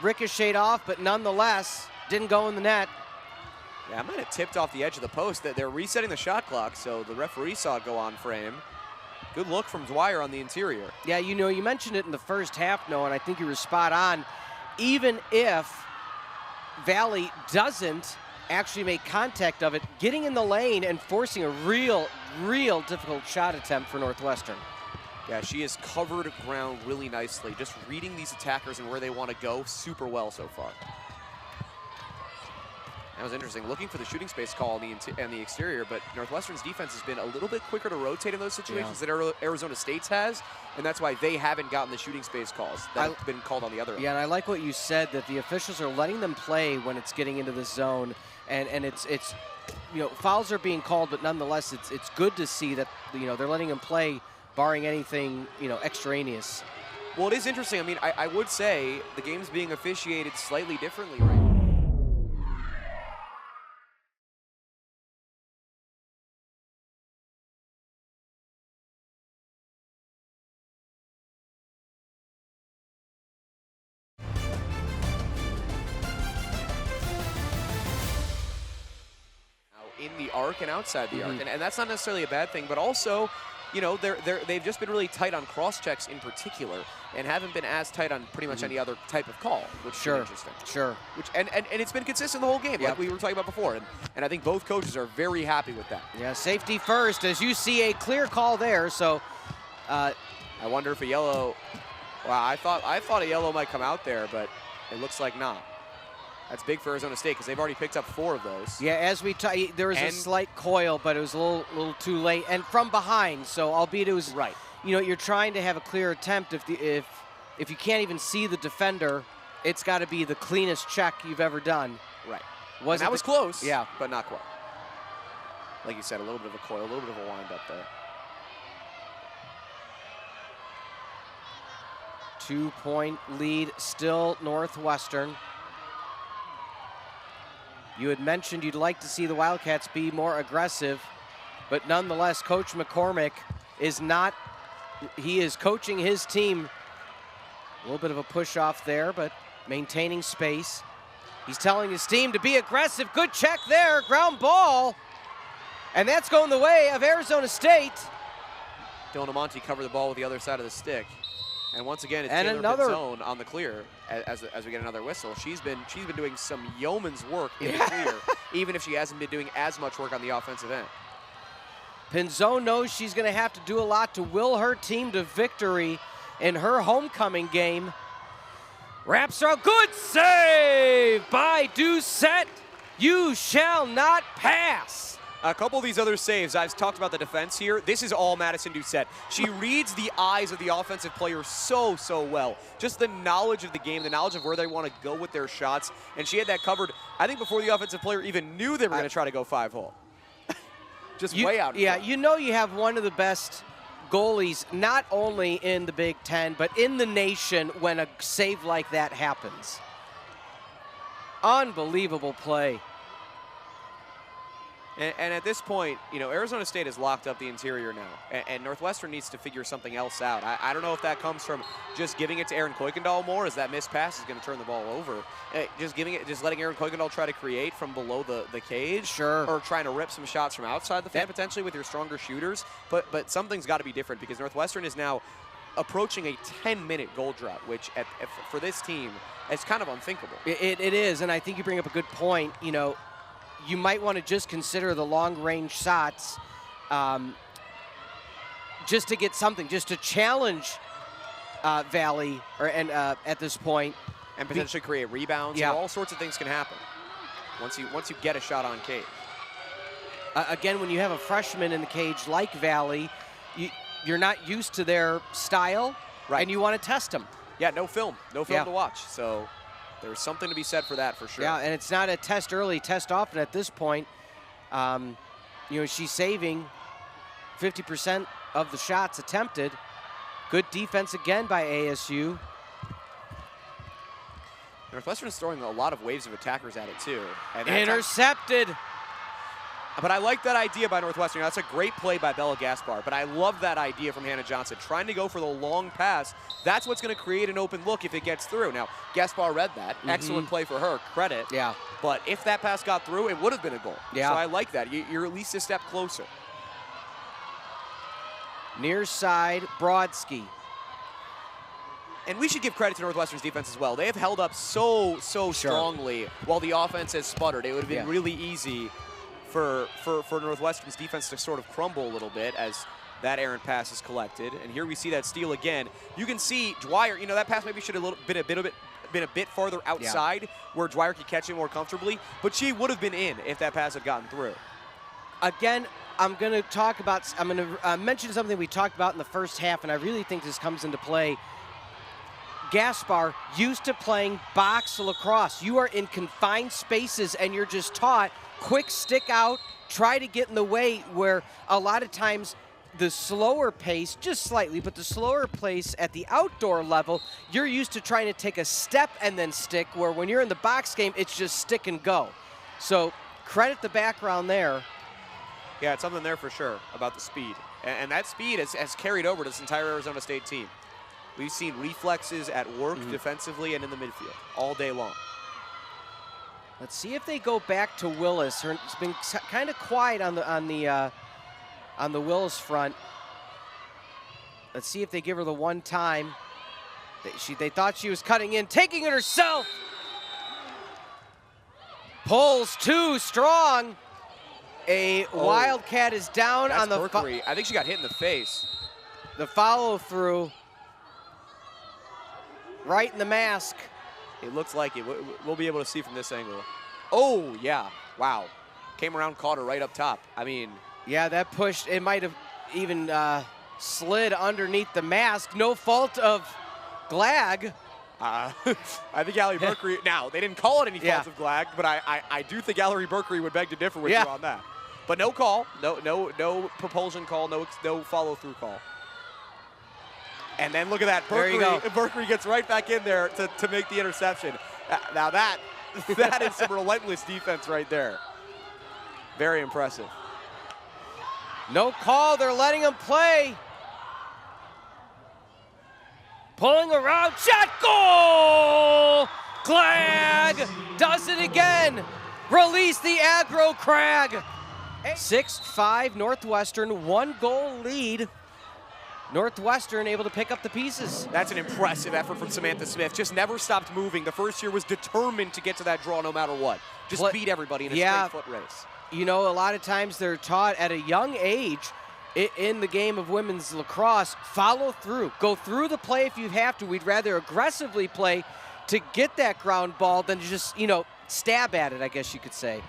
ricocheted off, but nonetheless, didn't go in the net. Yeah, it might have tipped off the edge of the post. They're resetting the shot clock, so the referee saw it go on frame. Good look from Dwyer on the interior. Yeah, you know, you mentioned it in the first half, Noah, and I think you were spot on. Even if Valley doesn't actually make contact of it, getting in the lane and forcing a real difficult shot attempt for Northwestern. Yeah, she has covered ground really nicely, just reading these attackers and where they want to go super well so far. That was interesting. Looking for the shooting space call on the exterior, but Northwestern's defense has been a little bit quicker to rotate in those situations than Arizona State's has, and that's why they haven't gotten the shooting space calls that have been called on the other end. Yeah, and I like what you said, that the officials are letting them play when it's getting into the zone, and it's you know, fouls are being called, but nonetheless, it's good to see that, you know, they're letting them play, barring anything, you know, extraneous. Well, it is interesting. I mean, I would say the game's being officiated slightly differently right now. In the arc and outside the arc, and that's not necessarily a bad thing, but also, you know, they've just been really tight on cross checks in particular, and haven't been as tight on pretty much any other type of call, which is interesting. Which and it's been consistent the whole game, like we were talking about before, and I think both coaches are very happy with that. Yeah, safety first, as you see a clear call there. So, I wonder if a yellow. Wow, I thought a yellow might come out there, but it looks like not. That's big for Arizona State because they've already picked up 4 of those. Yeah, as we there was a slight coil, but it was a little too late, and from behind. So, albeit it was you know, you're trying to have a clear attempt. If you can't even see the defender, it's got to be the cleanest check you've ever done. Right. That was close. Yeah, but not quite. Like you said, a little bit of a coil, a little bit of a wind up there. 2-point lead, still Northwestern. You had mentioned you'd like to see the Wildcats be more aggressive, but nonetheless, Coach McCormick is not. He is coaching his team. A little bit of a push off there, but maintaining space. He's telling his team to be aggressive. Good check there, ground ball. And that's going the way of Arizona State. Dylan Amonte covered the ball with the other side of the stick. And once again, it's and Taylor Pinzone on the clear as we get another whistle. She's been doing some yeoman's work in the clear, even if she hasn't been doing as much work on the offensive end. Pinzone knows she's going to have to do a lot to will her team to victory in her homecoming game. Wraps her, good save by Doucette. You shall not pass. A couple of these other saves, I've talked about the defense here. This is all Madison Doucette. She reads the eyes of the offensive player so well. Just the knowledge of the game, the knowledge of where they want to go with their shots. And she had that covered, I think, before the offensive player even knew they were going to try to go 5-hole. Just way out in front. You know you have one of the best goalies, not only in the Big Ten, but in the nation when a save like that happens. Unbelievable play. And at this point, you know, Arizona State has locked up the interior now, and Northwestern needs to figure something else out. I don't know if that comes from just giving it to Aaron Kuykendall more, as that missed pass is going to turn the ball over. Just letting Aaron Kuykendall try to create from below the cage, or trying to rip some shots from outside the fan potentially with your stronger shooters. But something's got to be different because Northwestern is now approaching a 10-minute goal drought, which for this team is kind of unthinkable. It is, and I think you bring up a good point. You know, you might want to just consider the long-range shots just to get something, just to challenge Valley at this point. And potentially create rebounds. Yeah. All sorts of things can happen once you get a shot on cage. Again, when you have a freshman in the cage like Valley, you're not used to their style, and you want to test them. Yeah, no film to watch. So there's something to be said for that, for sure. Yeah, and it's not a test early, test often at this point. You know, she's saving 50% of the shots attempted. Good defense again by ASU. Northwestern's throwing a lot of waves of attackers at it, too. And intercepted. But I like that idea by Northwestern. That's a great play by Bella Gaspar, but I love that idea from Hannah Johnson, trying to go for the long pass. That's what's going to create an open look if it gets through. Now, Gaspar read that. Excellent play for her. Credit. Yeah. But if that pass got through, it would have been a goal. Yeah. So I like that. You're at least a step closer. Near side, Brodsky. And we should give credit to Northwestern's defense as well. They have held up so strongly while the offense has sputtered. It would have been really easy for Northwestern's defense to sort of crumble a little bit as that errant pass is collected. And here we see that steal again. You can see Dwyer, you know, that pass maybe should have been a bit farther outside where Dwyer could catch it more comfortably, but she would have been in if that pass had gotten through. Again, I'm going to mention something we talked about in the first half, and I really think this comes into play. Gaspar, used to playing box lacrosse. You are in confined spaces and you're just taught quick stick out, try to get in the way, where a lot of times the slower pace, just slightly, but the slower pace at the outdoor level, you're used to trying to take a step and then stick, where when you're in the box game, it's just stick and go. So credit the background there. Yeah, it's something there for sure about the speed. And that speed has carried over to this entire Arizona State team. We've seen reflexes at work defensively and in the midfield all day long. Let's see if they go back to Willis. It's been kind of quiet on the Willis front. Let's see if they give her the one time. They thought she was cutting in, taking it herself. Pulls too strong. A Wildcat is down on the. I think she got hit in the face. The follow through. Right in the mask. It looks like it. We'll be able to see from this angle. Oh, yeah. Wow. Came around, caught her right up top. I mean. Yeah, that pushed. It might have even slid underneath the mask. No fault of Glag. I think Allie Berkery. Now, they didn't call it any fault of Glag, but I do think Allery Berkery would beg to differ with you on that. But no call. No propulsion call. No follow-through call. And then look at that. Berkery gets right back in there to make the interception. Now that is some relentless defense right there. Very impressive. No call. They're letting him play. Pulling around. Shot. Goal! Clag does it again. Release the aggro, Crag. 6-5 Northwestern, 1-goal lead. Northwestern able to pick up the pieces. That's an impressive effort from Samantha Smith. Just never stopped moving. The first year was determined to get to that draw no matter what. Just beat everybody in a straight foot race. You know, a lot of times they're taught at a young age in the game of women's lacrosse, follow through. Go through the play if you have to. We'd rather aggressively play to get that ground ball than just, stab at it, I guess you could say.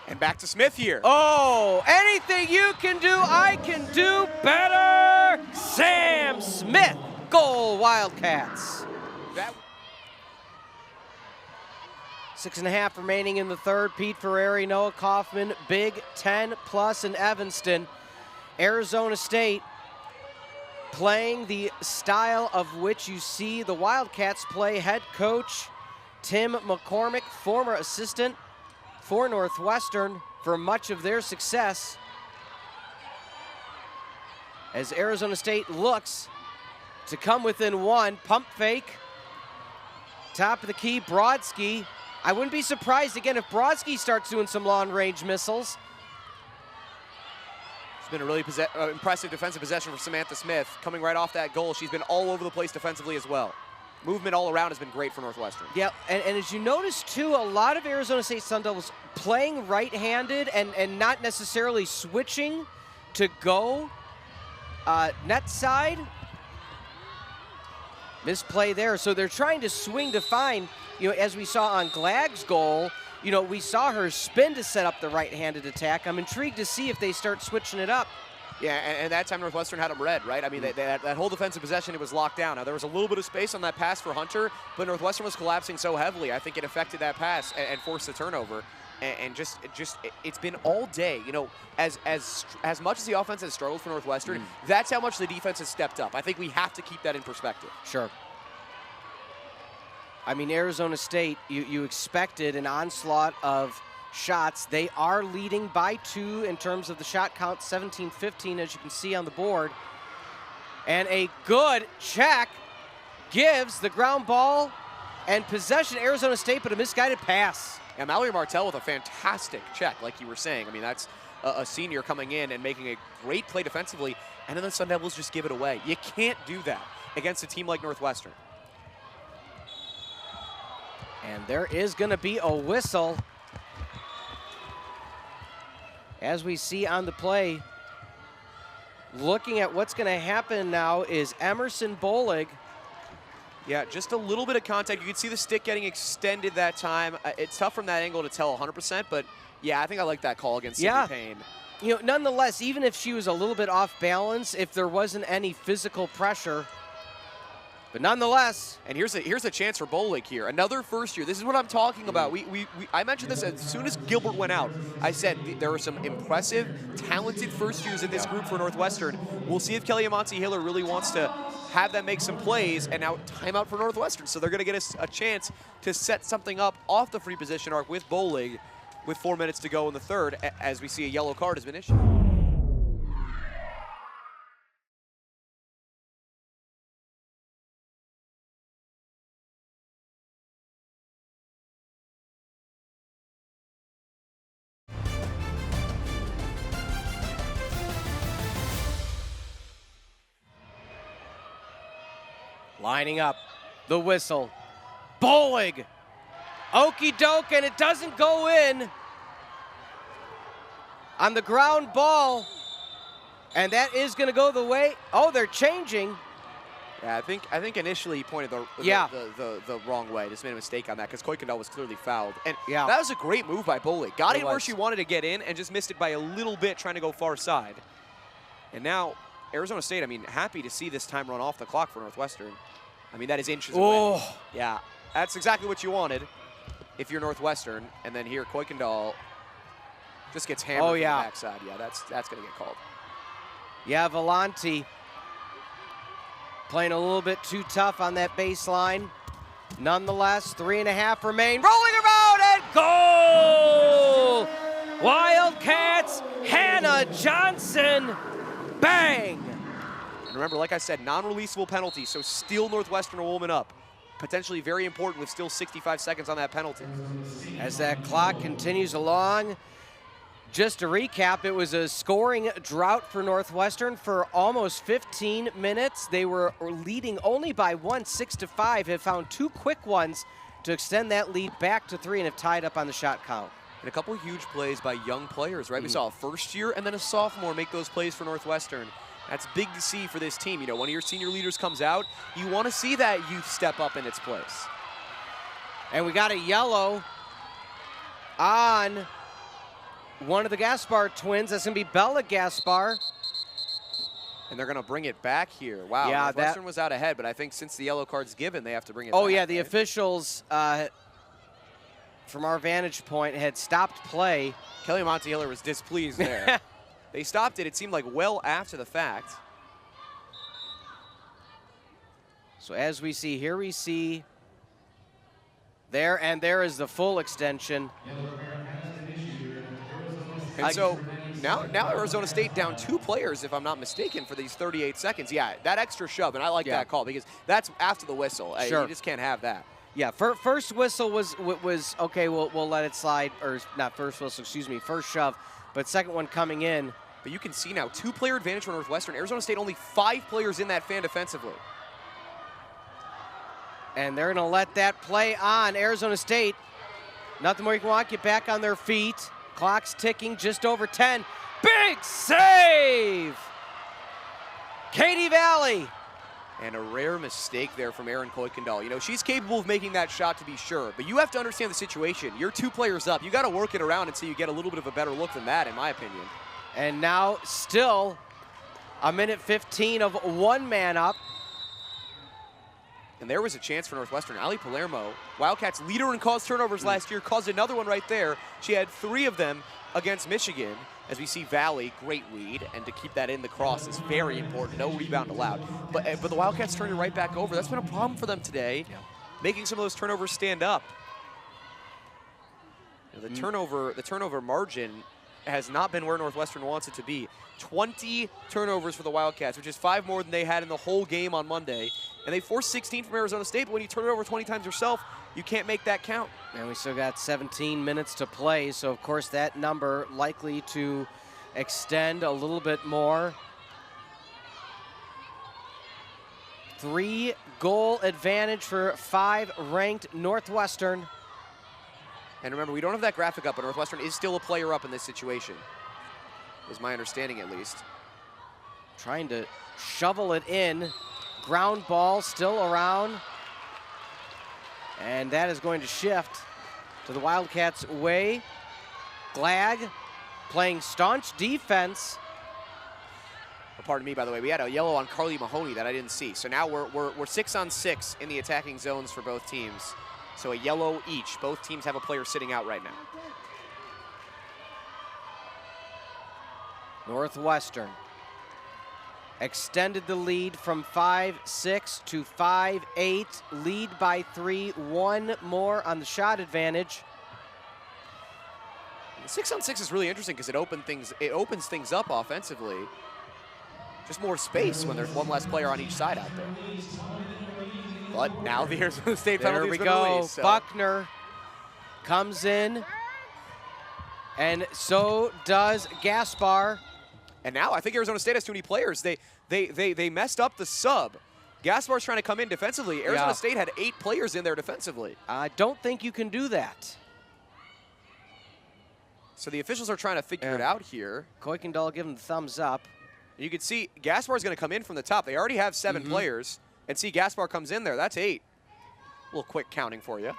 And back to Smith here. Oh, anything you can do, I can do better. Sam Smith, goal Wildcats. 6.5 remaining in the third. Pete Ferrari, Noah Kaufman, Big 10 plus in Evanston. Arizona State playing the style of which you see the Wildcats play. Head coach Tim McCormick, former assistant for Northwestern for much of their success. As Arizona State looks to come within one, pump fake. Top of the key, Brodsky. I wouldn't be surprised again if Brodsky starts doing some long-range missiles. It's been a really impressive defensive possession for Samantha Smith. Coming right off that goal, she's been all over the place defensively as well. Movement all around has been great for Northwestern. Yeah, and as you notice too, a lot of Arizona State Sun Devils playing right-handed and not necessarily switching to go net side. Misplay there, so they're trying to swing to find, as we saw on Glag's goal, we saw her spin to set up the right-handed attack. I'm intrigued to see if they start switching it up. Yeah, and that time Northwestern had them red, right? I mean, that whole defensive possession, it was locked down. Now, there was a little bit of space on that pass for Hunter, but Northwestern was collapsing so heavily, I think it affected that pass and forced the turnover. And it's been all day, as much as the offense has struggled for Northwestern, that's how much the defense has stepped up. I think we have to keep that in perspective. Sure. I mean, Arizona State, you expected an onslaught of shots. They are leading by 2 in terms of the shot count, 17-15, as you can see on the board. And a good check gives the ground ball and possession Arizona State, but a misguided pass. And Mallory Martell with a fantastic check, like you were saying. I mean, that's a senior coming in and making a great play defensively, and then the Sun Devils just give it away. You can't do that against a team like Northwestern. And there is going to be a whistle. As we see on the play, looking at what's going to happen now is Emerson Bolig. Yeah, just a little bit of contact. You can see the stick getting extended that time. It's tough from that angle to tell 100%, but yeah, I think I like that call against Sydney Payne. You know, nonetheless, even if she was a little bit off balance, if there wasn't any physical pressure, but nonetheless. And here's a chance for Bolig here. Another first year. This is what I'm talking about. I mentioned this as soon as Gilbert went out. I said there are some impressive, talented first years in this group for Northwestern. We'll see if Kelly Amonte-Hiller really wants to have them make some plays, and now timeout for Northwestern. So they're going to get us a chance to set something up off the free position arc with Bolig with 4 minutes to go in the third, as we see a yellow card has been issued. Lining up, the whistle. Bolig, okey doke, and it doesn't go in on the ground ball. And that is going to go the way. Oh, they're changing. Yeah, I think initially he pointed the wrong way. Just made a mistake on that because Kuykendall was clearly fouled. And that was a great move by Bolig. Got it where she wanted to get in and just missed it by a little bit trying to go far side. And now Arizona State, I mean, happy to see this time run off the clock for Northwestern. I mean, that is inches away. Yeah, that's exactly what you wanted if you're Northwestern. And then here, Kuykendall just gets hammered from the backside. Yeah, that's going to get called. Yeah, Vellante playing a little bit too tough on that baseline. Nonetheless, 3.5 remain. Rolling around and goal! Wildcats, Hannah Johnson, bang! And remember, like I said, non-releasable penalty, so still Northwestern will warm it up. Potentially very important with still 65 seconds on that penalty. As that clock continues along, just to recap, it was a scoring drought for Northwestern for almost 15 minutes. They were leading only by 1, 6-5, have found 2 quick ones to extend that lead back to 3 and have tied up on the shot count. And a couple huge plays by young players, right? We saw a first year and then a sophomore make those plays for Northwestern. That's big to see for this team. You know, one of your senior leaders comes out, you want to see that youth step up in its place. And we got a yellow on one of the Gaspar twins. That's going to be Bella Gaspar. And they're going to bring it back here. Wow, yeah, Northwestern was out ahead, but I think since the yellow card's given, they have to bring it back. Oh, yeah, the officials, from our vantage point, had stopped play. Kelly Amonte-Hiller was displeased there. They stopped it, it seemed like well after the fact. So as we see, here we see there, and there is the full extension. And so now Arizona State down 2 players, if I'm not mistaken, for these 38 seconds. Yeah, that extra shove, and I like that call because that's after the whistle. Sure. You just can't have that. Yeah, first whistle was okay, we'll let it slide, or not first whistle, excuse me, first shove, but second one coming in. But you can see now, 2-player advantage for Northwestern. Arizona State only 5 players in that fan defensively. And they're going to let that play on. Arizona State, nothing more you can want, get back on their feet. Clock's ticking, just over 10. Big save! Katie Valley. And a rare mistake there from Erin Kuykendall. You know, she's capable of making that shot to be sure, but you have to understand the situation. You're 2 players up. You got to work it around until you get a little bit of a better look than that, in my opinion. And now still a minute 15 of 1 man up. And there was a chance for Northwestern. Ali Palermo, Wildcats leader in caused turnovers last year, caused another one right there. She had 3 of them against Michigan. As we see Valley, great read, and to keep that in the cross is very important. No rebound allowed. But the Wildcats turned it right back over. That's been a problem for them today, making some of those turnovers stand up. The turnover margin has not been where Northwestern wants it to be. 20 turnovers for the Wildcats, which is 5 more than they had in the whole game on Monday. And they forced 16 from Arizona State, but when you turn it over 20 times yourself, you can't make that count. And we still got 17 minutes to play, so of course that number likely to extend a little bit more. 3-goal advantage for 5-ranked Northwestern. And remember, we don't have that graphic up, but Northwestern is still a player up in this situation, is my understanding at least. Trying to shovel it in. Ground ball still around. And that is going to shift to the Wildcats' way. Glag playing staunch defense. Pardon me, by the way, we had a yellow on Carly Mahoney that I didn't see. So now we're 6 on 6 in the attacking zones for both teams. So a yellow each. Both teams have a player sitting out right now. Northwestern extended the lead from 5-6 to 5-8. Lead by 3. 1 more on the shot advantage. 6 on 6 is really interesting because it opens things up offensively. Just more space when there's one less player on each side out there. But now the Arizona State penalty has been released. So. Buckner comes in, and so does Gaspar. And now I think Arizona State has too many players. They messed up the sub. Gaspar's trying to come in defensively. Arizona State had 8 players in there defensively. I don't think you can do that. So the officials are trying to figure it out here. Kuykendall giving the thumbs up. You can see Gaspar's going to come in from the top. They already have 7 players. And see Gaspar comes in there. That's 8. A little quick counting for you.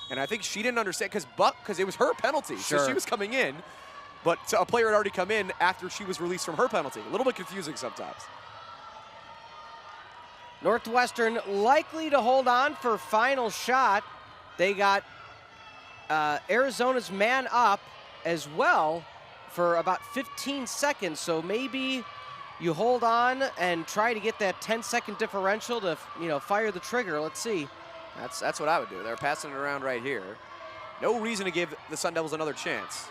And I think she didn't understand because it was her penalty. Sure. So she was coming in, but a player had already come in after she was released from her penalty. A little bit confusing sometimes. Northwestern likely to hold on for final shot. They got Arizona's man up as well for about 15 seconds, so maybe you hold on and try to get that 10-second differential to, fire the trigger. Let's see. That's what I would do. They're passing it around right here. No reason to give the Sun Devils another chance.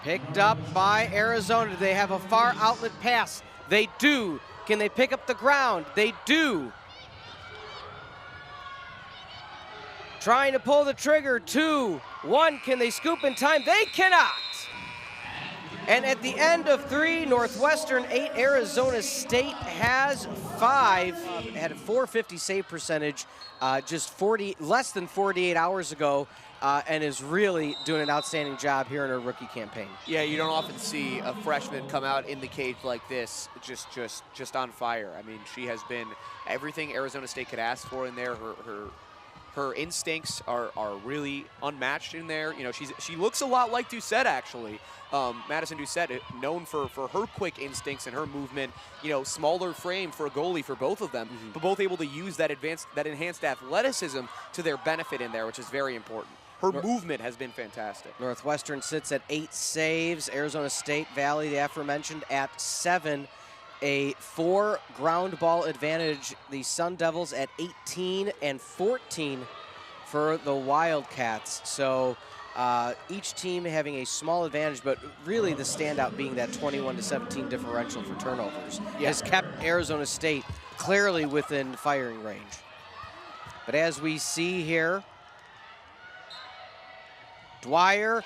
Picked up by Arizona. Do they have a far outlet pass? They do. Can they pick up the ground? They do. Trying to pull the trigger. 2, 1. Can they scoop in time? They cannot. And at the end of 3, Northwestern 8, Arizona State has 5. Had a 450 save percentage just less than 48 hours ago, and is really doing an outstanding job here in her rookie campaign. Yeah, you don't often see a freshman come out in the cage like this, just on fire. I mean, she has been everything Arizona State could ask for in there. Her instincts are really unmatched in there. She looks a lot like Doucette, actually. Madison Doucette, known for her quick instincts and her movement. Smaller frame for a goalie for both of them, but both able to use that enhanced athleticism to their benefit in there, which is very important. Her movement has been fantastic. Northwestern sits at 8 saves. Arizona State Valley, the aforementioned, at 7. A 4 ground ball advantage. The Sun Devils at 18 and 14 for the Wildcats. So each team having a small advantage, but really the standout being that 21-17 differential for turnovers has kept Arizona State clearly within firing range. But as we see here, Dwyer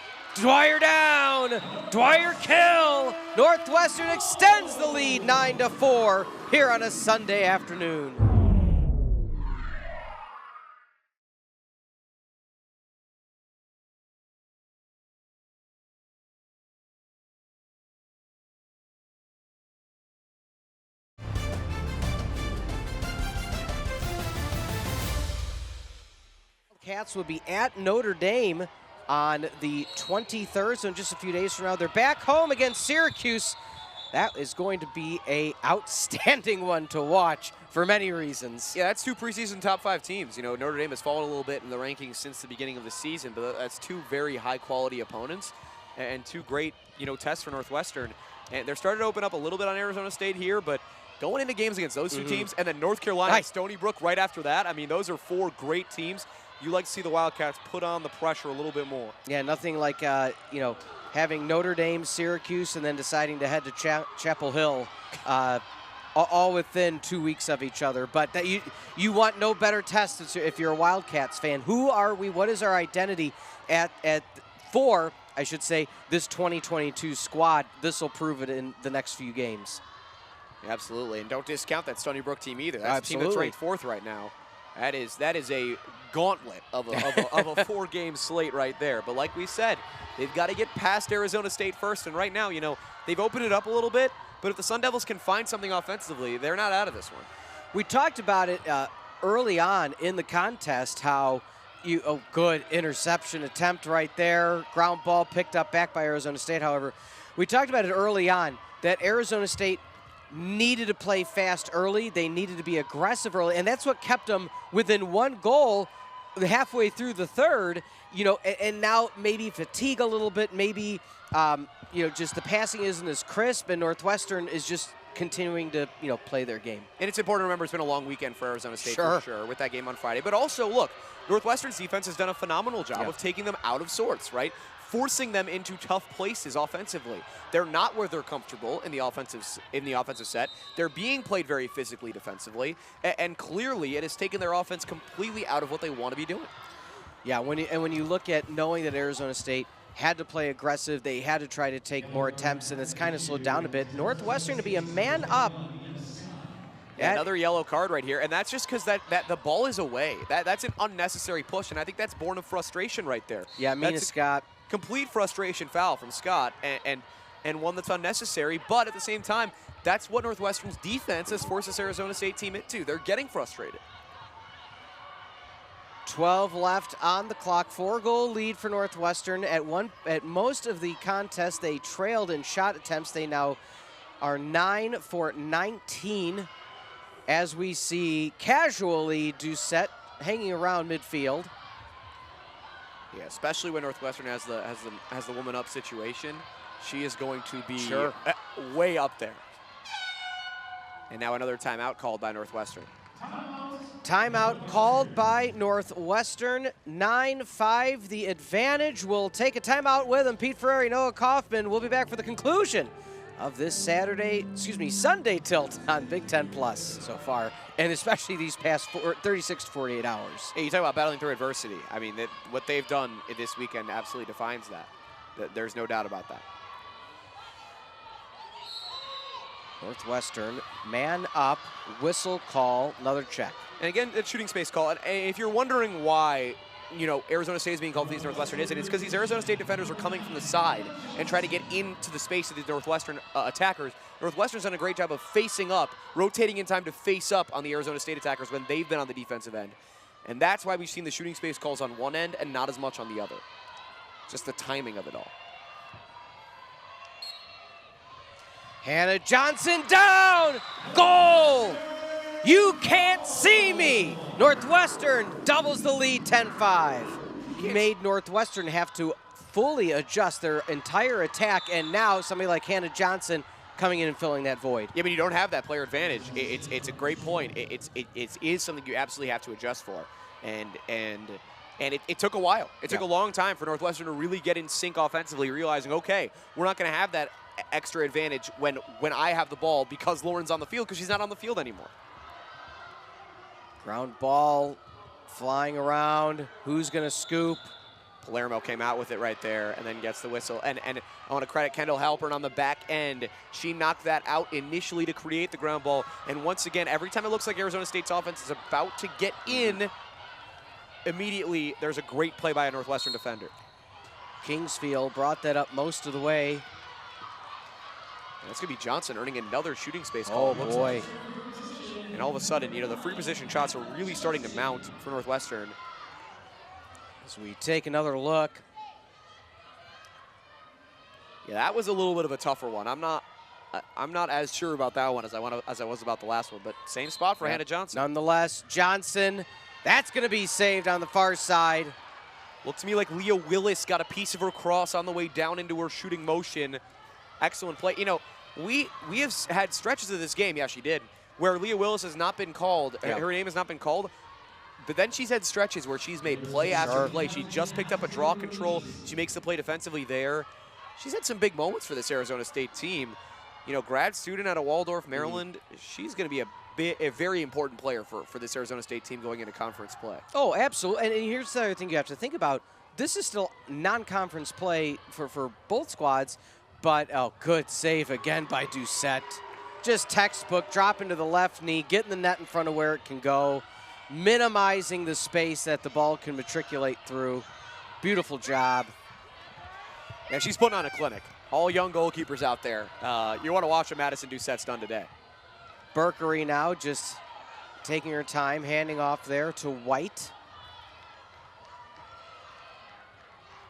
down, Dwyer kill. Northwestern extends the lead 9-4 here on a Sunday afternoon. Cats will be at Notre Dame on the 23rd, so in just a few days from now. They're back home against Syracuse. That is going to be an outstanding one to watch for many reasons. Yeah, that's 2 preseason top 5 teams. Notre Dame has fallen a little bit in the rankings since the beginning of the season, but that's 2 very high-quality opponents and 2 great, tests for Northwestern. And they're starting to open up a little bit on Arizona State here, but going into games against those two teams, and then North Carolina and Stony Brook right after that, I mean, those are 4 great teams. You like to see the Wildcats put on the pressure a little bit more. Yeah, nothing like, you know, having Notre Dame, Syracuse, and then deciding to head to Chapel Hill, all within 2 weeks of each other. But that you want no better test if you're a Wildcats fan. Who are we? What is our identity for, I should say, this 2022 squad? This will prove it in the next few games. Absolutely, and don't discount that Stony Brook team either. That's a team that's ranked 4th right now. That is a gauntlet of a 4-game slate right there. But like we said, they've got to get past Arizona State first. And right now, you know, they've opened it up a little bit. But if the Sun Devils can find something offensively, they're not out of this one. We talked about it early on in the contest, how good interception attempt right there. Ground ball picked up back by Arizona State. However, we talked about it early on that Arizona State needed to play fast early. They needed to be aggressive early, and that's what kept them within 1 goal halfway through the third. You know, and now maybe fatigue a little bit, maybe you know, just the passing isn't as crisp, and Northwestern is just continuing to, you know, play their game. And it's important to remember it's been a long weekend for Arizona State for sure with that game on Friday. But also, look, Northwestern's defense has done a phenomenal job of taking them out of sorts, right? Forcing them into tough places offensively. They're not where they're comfortable in the offensive set. They're being played very physically defensively, and clearly it has taken their offense completely out of what they want to be doing. Yeah, when you look at knowing that Arizona State had to play aggressive, they had to try to take more attempts, and it's kind of slowed down a bit. Northwestern to be a man up. Yeah, another yellow card right here, and that's just because that the ball is away. That's an unnecessary push, and I think that's born of frustration right there. Yeah, Mina Scott. Complete frustration foul from Scott, and one that's unnecessary, but at the same time, that's what Northwestern's defense has forced this Arizona State team into. They're getting frustrated. 12 left on the clock, 4-goal lead for Northwestern. At most of the contest, they trailed in shot attempts. They now are 9 for 19, as we see casually Doucette hanging around midfield. Yeah, especially when Northwestern has the woman up situation, she is going to be way up there. And now another timeout called by Northwestern. Timeout called by Northwestern. 9-5 the advantage. We'll take a timeout with them. Pete Ferrari, Noah Kaufman. We'll be back for the conclusion of this Sunday tilt on Big Ten Plus so far, and especially these past 36 to 48 hours. Hey, you talk about battling through adversity. I mean, what they've done this weekend absolutely defines that. There's no doubt about that. Northwestern, man up, whistle call, another check. And again, a shooting space call. And if you're wondering why, you know, Arizona State is being called for these Northwestern isn't, it's because these Arizona State defenders are coming from the side and trying to get into the space of these Northwestern attackers. Northwestern's done a great job of facing up, rotating in time to face up on the Arizona State attackers when they've been on the defensive end. And that's why we've seen the shooting space calls on one end and not as much on the other. Just the timing of it all. Hannah Johnson down! Goal! You can't see me! Northwestern doubles the lead 10-5. Made Northwestern have to fully adjust their entire attack, and now somebody like Hannah Johnson coming in and filling that void. Yeah, but you don't have that player advantage. It's a great point. It is something you absolutely have to adjust for. And it took a while. It took a long time for Northwestern to really get in sync offensively, realizing, okay, we're not going to have that extra advantage when I have the ball because Lauren's on the field, because she's not on the field anymore. Ground ball flying around. Who's going to scoop? Palermo came out with it right there and then gets the whistle. And I want to credit Kendall Halpern on the back end. She knocked that out initially to create the ground ball. And once again, every time it looks like Arizona State's offense is about to get in, immediately there's a great play by a Northwestern defender. Kingsfield brought that up most of the way. And that's going to be Johnson earning another shooting space call. Oh, boy. And all of a sudden, you know, the free position shots are really starting to mount for Northwestern. As we take another look. Yeah, that was a little bit of a tougher one. I'm not as sure about that one as I was about the last one, but same spot for Hannah Johnson. Nonetheless, Johnson, that's going to be saved on the far side. Looks to me like Leah Willis got a piece of her cross on the way down into her shooting motion. Excellent play. You know, we have had stretches of this game, yeah, she did, where Leah Willis has not been called, her name has not been called, but then she's had stretches where she's made play after play. She just picked up a draw control. She makes the play defensively there. She's had some big moments for this Arizona State team. You know, grad student out of Waldorf, Maryland, she's going to be a very important player for this Arizona State team going into conference play. Oh, absolutely. And here's the other thing you have to think about. This is still non-conference play for both squads, but, oh, good save again by Doucette. Just textbook, drop into the left knee, get in the net in front of where it can go, minimizing the space that the ball can matriculate through. Beautiful job. And she's putting on a clinic. All young goalkeepers out there. You want to watch what Madison Doucette's done today. Berkery now just taking her time, handing off there to White.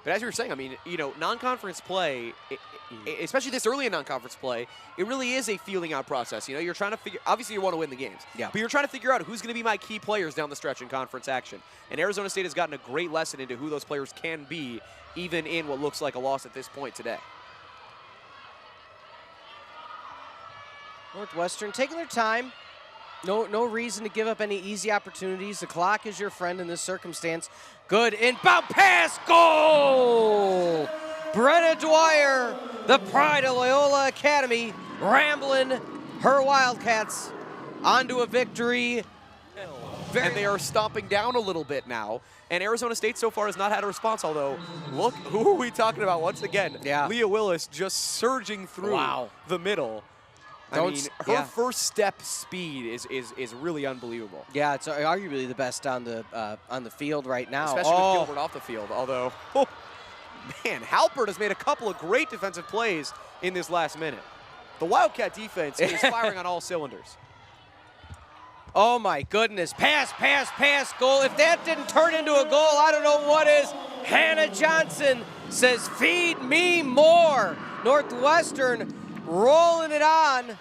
But as you were saying, I mean, you know, non-conference play, especially this early in non-conference play, it really is a feeling out process. You know, you're trying to figure, obviously you want to win the games, but you're trying to figure out who's going to be my key players down the stretch in conference action. And Arizona State has gotten a great lesson into who those players can be, even in what looks like a loss at this point today. Northwestern taking their time. No reason to give up any easy opportunities. The clock is your friend in this circumstance. Good inbound pass, goal! Brenna Dwyer, the pride of Loyola Academy, rambling her Wildcats onto a victory. And they are stomping down a little bit now. And Arizona State so far has not had a response, although, look, who are we talking about once again? Leah Willis just surging through the middle. I mean, her first step speed is really unbelievable. Yeah, it's arguably the best on the field right now. Especially with Gilbert off the field, although, man, Halpert has made a couple of great defensive plays in this last minute. The Wildcat defense is firing on all cylinders. Oh, my goodness. Pass, pass, pass, goal. If that didn't turn into a goal, I don't know what is. Hannah Johnson says, feed me more. Northwestern rolling it on.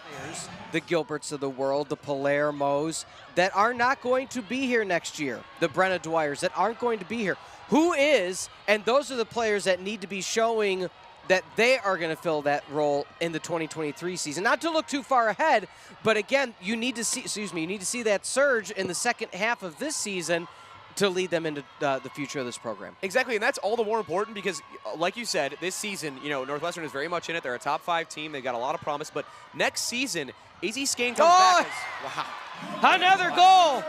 The Gilberts of the world, the Palermos, that are not going to be here next year. The Brenna Dwyers that aren't going to be here. Who is, and those are the players that need to be showing that they are going to fill that role in the 2023 season. Not to look too far ahead, but again, you need to see that surge in the second half of this season to lead them into the future of this program. Exactly, and that's all the more important because, like you said, this season, you know, Northwestern is very much in it. They're a top 5 team. They've got a lot of promise, but next season, Izzy Skane comes back as, wow. Another goal!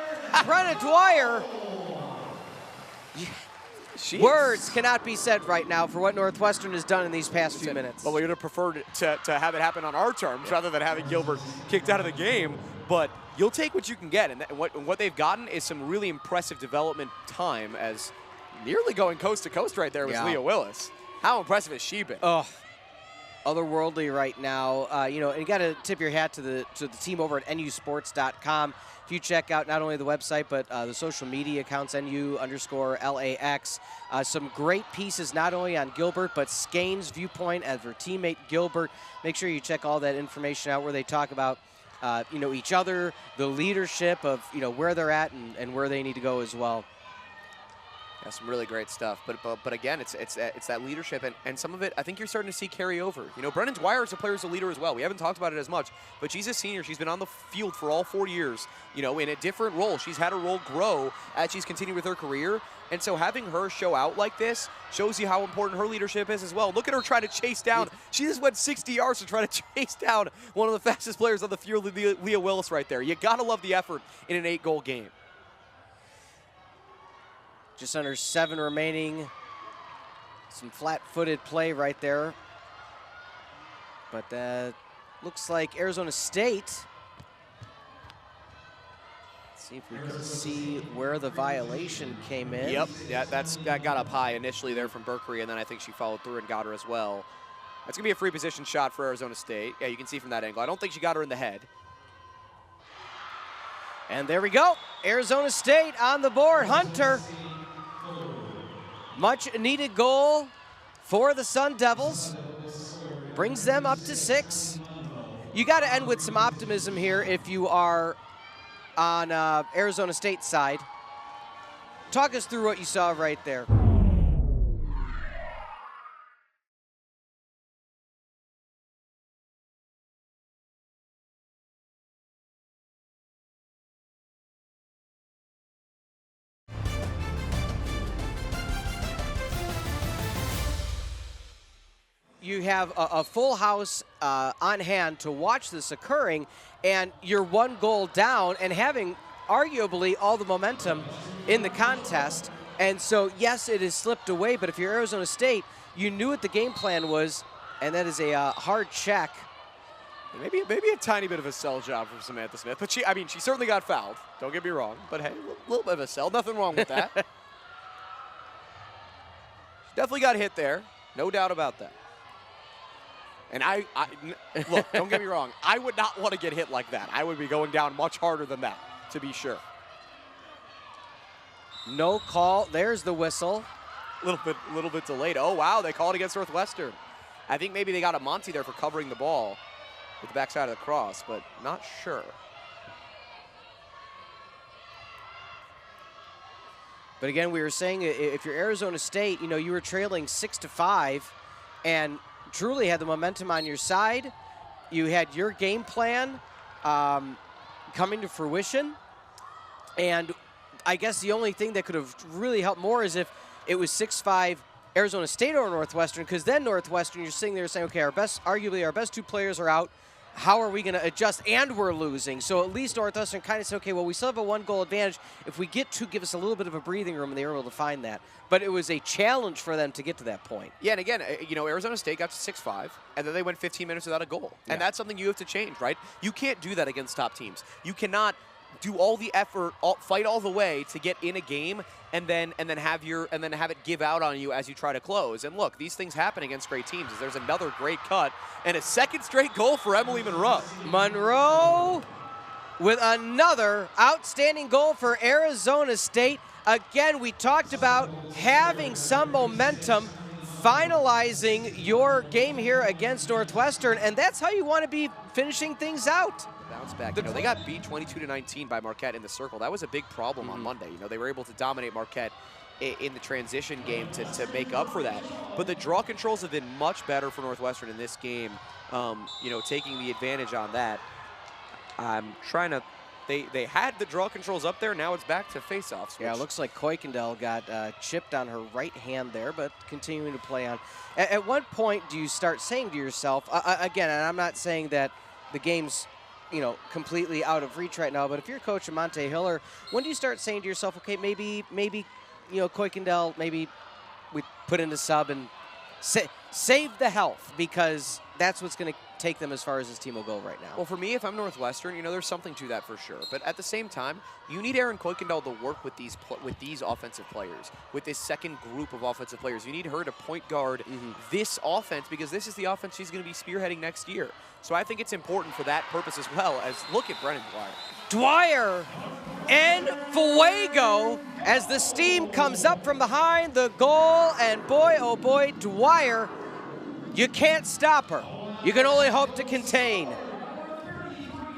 Brenna Dwyer. Words cannot be said right now for what Northwestern has done in these past few minutes. Well, we would have preferred to have it happen on our terms rather than having Gilbert kicked out of the game, but you'll take what you can get, and what they've gotten is some really impressive development time as nearly going coast to coast right there with Leah Willis. How impressive has she been? Oh, otherworldly right now. You know, and you got to tip your hat to the team over at nusports.com. If you check out not only the website but the social media accounts, NU_LAX, some great pieces not only on Gilbert but Skane's viewpoint as her teammate Gilbert. Make sure you check all that information out where they talk about you know, each other, the leadership of, you know, where they're at and where they need to go as well. Yeah, some really great stuff. But again, it's that leadership, and some of it I think you're starting to see carry over. You know, Brennan Dwyer is a player, as a leader as well. We haven't talked about it as much, but she's a senior. She's been on the field for all 4 years, you know, in a different role. She's had her role grow as she's continued with her career. And so having her show out like this shows you how important her leadership is as well. Look at her trying to chase down. She just went 60 yards to try to chase down one of the fastest players on the field, Leah Willis right there. You got to love the effort in an 8-goal game. Just under 7 remaining. Some flat-footed play right there. But that looks like Arizona State. Let's see if we can see where the violation came in. Yep, yeah, that got up high initially there from Berkery, and then I think she followed through and got her as well. That's going to be a free position shot for Arizona State. Yeah, you can see from that angle. I don't think she got her in the head. And there we go. Arizona State on the board. Hunter. Much needed goal for the Sun Devils. Brings them up to 6. You got to end with some optimism here if you are on Arizona State's side. Talk us through what you saw right there. you have a full house on hand to watch this occurring, and you're 1 goal down and having arguably all the momentum in the contest. And so, yes, it has slipped away, but if you're Arizona State, you knew what the game plan was, and that is a hard check. Maybe a tiny bit of a sell job from Samantha Smith, but she certainly got fouled. Don't get me wrong, but hey, a little bit of a sell, nothing wrong with that. She definitely got hit there, no doubt about that. And look, don't get me wrong, I would not want to get hit like that. I would be going down much harder than that, to be sure. No call. There's the whistle. A little bit delayed. Oh wow, they called against Northwestern. I think maybe they got a Monty there for covering the ball with the backside of the cross, but not sure. But again, we were saying if you're Arizona State, you were trailing 6-5 and truly had the momentum on your side. You had your game plan coming to fruition. And I guess the only thing that could have really helped more is if it was 6-5 Arizona State or Northwestern, because then Northwestern, you're sitting there saying, okay, arguably our best 2 players are out. How are we going to adjust? And we're losing. So at least Northwestern kind of said, okay, well, we still have a 1-goal advantage. If we get to, give us a little bit of a breathing room, and they were able to find that. But it was a challenge for them to get to that point. Yeah, and again, Arizona State got to 6-5, and then they went 15 minutes without a goal. Yeah. And that's something you have to change, right? You can't do that against top teams. You cannot do all the effort, fight all the way to get in a game, and then have it give out on you as you try to close. And look, these things happen against great teams. There's another great cut and a second straight goal for Emily Monroe. Monroe with another outstanding goal for Arizona State. Again, we talked about having some momentum, finalizing your game here against Northwestern, and that's how you want to be finishing things out. Bounce back. They got beat 22-19 by Marquette in the circle. That was a big problem on Monday. They were able to dominate Marquette in the transition game to make up for that. But the draw controls have been much better for Northwestern in this game, taking the advantage on that. I'm trying to... They had the draw controls up there. Now it's back to face-offs. Yeah, it looks like Kuykendall got chipped on her right hand there, but continuing to play on. At what point do you start saying to yourself, again, and I'm not saying that the game's completely out of reach right now, but if you're coach of Monte Hiller, when do you start saying to yourself, okay, maybe Kuykendall, maybe we put in a sub and save the health, because that's what's going to take them as far as this team will go right now. Well, for me, if I'm Northwestern, there's something to that for sure. But at the same time, you need Erin Kuykendall to work with these offensive players, with this second group of offensive players. You need her to point guard this offense, because this is the offense she's going to be spearheading next year. So I think it's important for that purpose as well. As look at Brennan Dwyer. Dwyer and Fuego as the steam comes up from behind the goal, and boy, oh boy, Dwyer, you can't stop her. You can only hope to contain.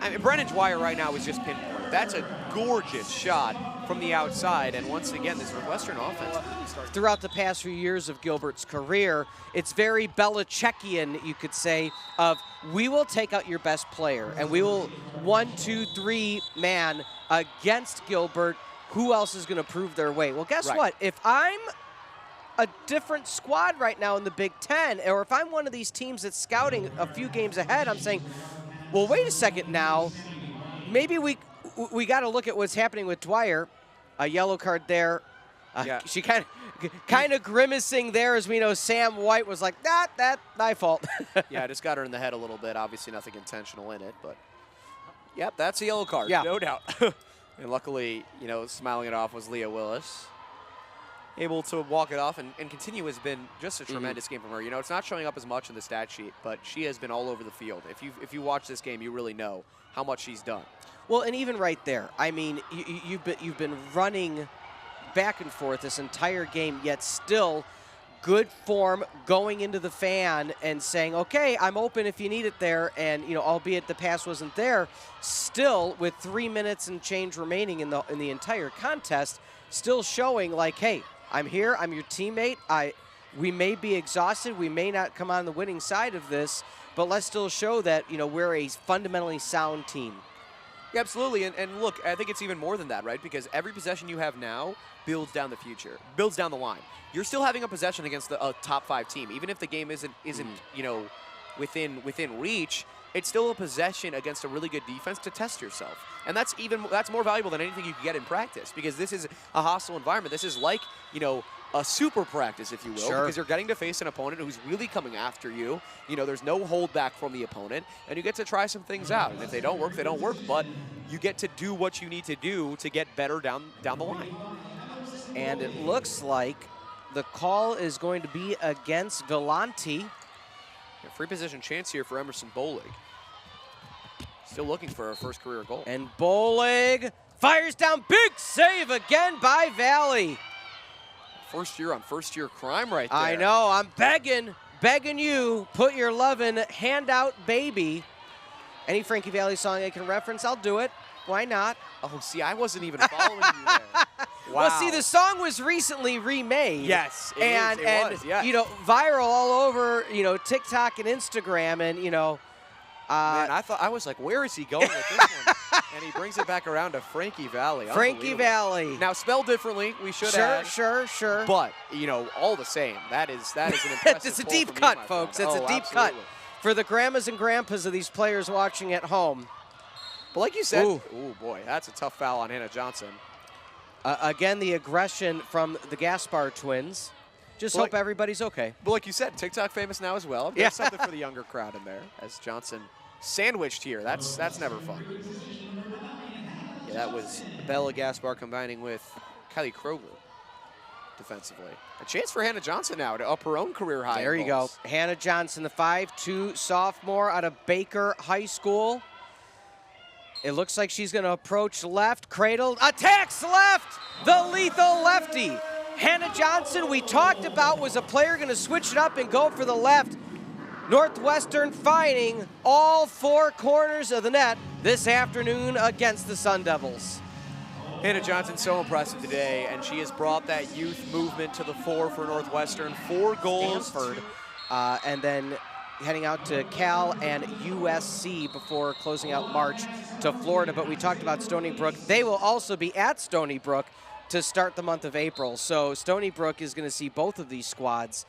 I mean, Brennan Dwyer right now is just pinpoint. That's a gorgeous shot from the outside, and once again, this Northwestern offense. Throughout the past few years of Gilbert's career, it's very Belichickian, you could say, of we will take out your best player, and we will 1, 2, 3 man against Gilbert. Who else is going to prove their weight? Well, guess what? If I'm a different squad right now in the Big Ten, or if I'm one of these teams that's scouting a few games ahead, I'm saying, well, wait a second now. Maybe we got to look at what's happening with Dwyer. A yellow card there. She kind of grimacing there, as we know Sam White was like, that's my fault. Yeah, I just got her in the head a little bit. Obviously nothing intentional in it, but yep, that's a yellow card, no doubt. And luckily, smiling it off was Leah Willis. Able to walk it off and continue has been just a tremendous game from her. It's not showing up as much in the stat sheet, but she has been all over the field. If you watch this game, you really know how much she's done. Well, and even right there, I mean, you've been running back and forth this entire game, yet still good form going into the fan and saying, okay, I'm open if you need it there. And, albeit the pass wasn't there, still with 3 minutes and change remaining in the entire contest, still showing like, hey, I'm here, I'm your teammate. We may be exhausted, we may not come on the winning side of this, but let's still show that, we're a fundamentally sound team. Yeah, absolutely, and look, I think it's even more than that, right? Because every possession you have now builds down the future, builds down the line. You're still having a possession against a top 5 team, even if the game isn't you know, within reach. It's still a possession against a really good defense to test yourself, and that's more valuable than anything you can get in practice, because this is a hostile environment. This is like, you know, a super practice, if you will, because you're getting to face an opponent who's really coming after you. You know, there's no holdback from the opponent, and you get to try some things out. And if they don't work, they don't work, but you get to do what you need to do to get better down the line. And it looks like the call is going to be against Galante. A free position chance here for Emerson Bolig. Still looking for a first career goal. And Bolig fires down, big save again by Valley. First year on first year crime right there. I know, I'm begging you, put your lovin' hand out, baby. Any Frankie Valli song I can reference, I'll do it. Why not? Oh, see, I wasn't even following you there. Wow. Well, see, the song was recently remade. Yes, it was, yes. You know, viral all over, you know, TikTok and Instagram, and, you know. Man, I was like, where is he going with this one? And he brings it back around to Frankie Valli. Frankie Valli. Now, spelled differently, we should add. Sure. But, you know, all the same, that is an impressive It's a deep cut, folks. It's a deep cut for the grandmas and grandpas of these players watching at home. But like you said, ooh boy, that's a tough foul on Hannah Johnson. Again, the aggression from the Gaspar twins. Just hope everybody's okay. But like you said, TikTok famous now as well. There's something for the younger crowd in there, as Johnson sandwiched here. That's never fun. Yeah, that was Bella Gaspar combining with Kylie Kroger defensively. A chance for Hannah Johnson now to up her own career high. There you go. Hannah Johnson, the 5'2" sophomore out of Baker High School. It looks like she's going to approach left, cradled, attacks left, the lethal lefty. Hannah Johnson, we talked about, was a player going to switch it up and go for the left. Northwestern finding all 4 corners of the net this afternoon against the Sun Devils. Hannah Johnson so impressive today, and she has brought that youth movement to the fore for Northwestern. 4 goals. Stanford, and then heading out to Cal and USC before closing out March to Florida. But we talked about Stony Brook. They will also be at Stony Brook to start the month of April. So Stony Brook is going to see both of these squads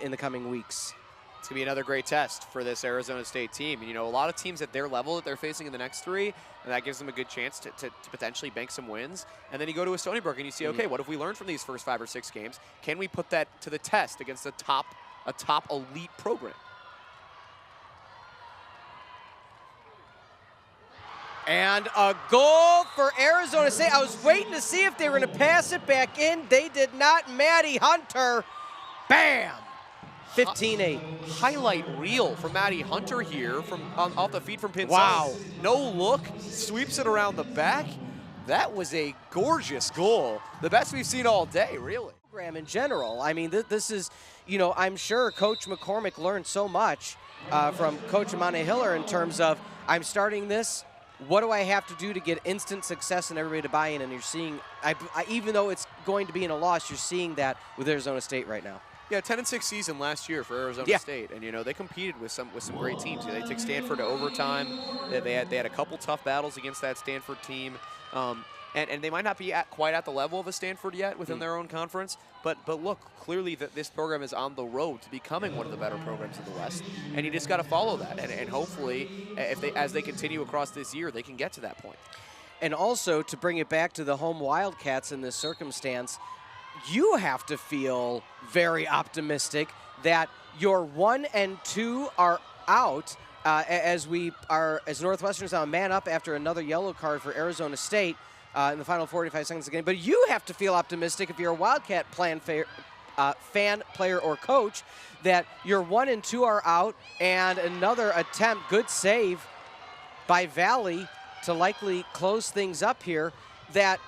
in the coming weeks. It's going to be another great test for this Arizona State team. You know, a lot of teams at their level that they're facing in the next 3, and that gives them a good chance to potentially bank some wins. And then you go to a Stony Brook and you see, okay, what have we learned from these first 5 or 6 games? Can we put that to the test against a top elite program? And a goal for Arizona State. I was waiting to see if they were going to pass it back in. They did not. Maddie Hunter, bam, 15-8. Highlight reel from Maddie Hunter here off the feed from Pinson. Wow. No look, sweeps it around the back. That was a gorgeous goal. The best we've seen all day, really. In general, I mean, this is, you know, I'm sure Coach McCormick learned so much from Coach Amanda Hiller in terms of, I'm starting this. What do I have to do to get instant success and everybody to buy in? And you're seeing, even though it's going to be in a loss, you're seeing that with Arizona State right now. Yeah, 10-6 season last year for Arizona State, and you know they competed with some great teams. They took Stanford to overtime. They had a couple tough battles against that Stanford team, and they might not be quite at the level of a Stanford yet within their own conference. But look, clearly that this program is on the road to becoming one of the better programs in the West, and you just got to follow that. And hopefully, as they continue across this year, they can get to that point. And also to bring it back to the home Wildcats in this circumstance, you have to feel very optimistic that your 1 and 2 are out as Northwestern's on man up after another yellow card for Arizona State in the final 45 seconds of the game. But you have to feel optimistic if you're a Wildcat fan, player, or coach that your 1 and 2 are out, and another attempt, good save by Valley to likely close things up here, that,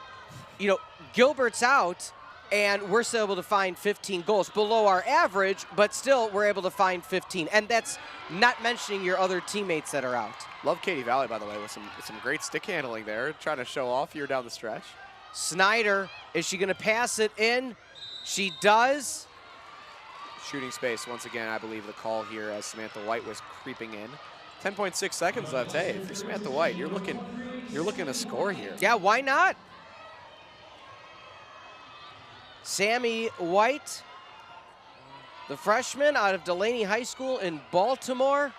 you know, Gilbert's out, and we're still able to find 15 goals, below our average, but still we're able to find 15. And that's not mentioning your other teammates that are out. Love Katie Valley, by the way, with some great stick handling there, trying to show off here down the stretch. Snyder, is she going to pass it in? She does. Shooting space, once again, I believe the call here as Samantha White was creeping in. 10.6 seconds left. Hey, if you're Samantha White, you're looking You're looking to score here. Yeah, why not? Sammy White, the freshman out of Delaney High School in Baltimore.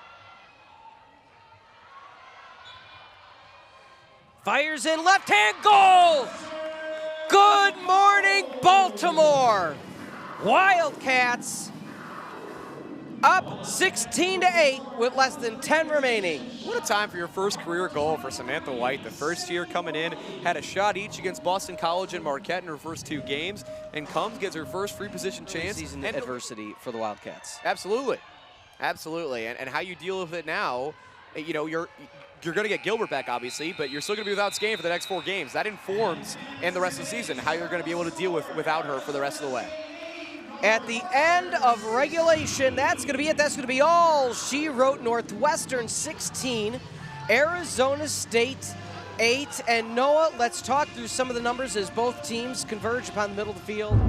Fires in left-hand goal! Good morning, Baltimore! Wildcats up 16-8 with less than 10 remaining. What a time for your first career goal for Samantha White. The first year coming in, had a shot each against Boston College and Marquette in her first 2 games, and gets her first free position chance. Season adversity for the Wildcats. Absolutely, absolutely. And how you deal with it now, you know, you're going to get Gilbert back, obviously, but you're still going to be without Skane for the next 4 games. That informs, in the rest of the season, how you're going to be able to deal without her for the rest of the way. At the end of regulation, that's going to be it. That's going to be all she wrote. Northwestern 16, Arizona State 8. And Noah, let's talk through some of the numbers as both teams converge upon the middle of the field.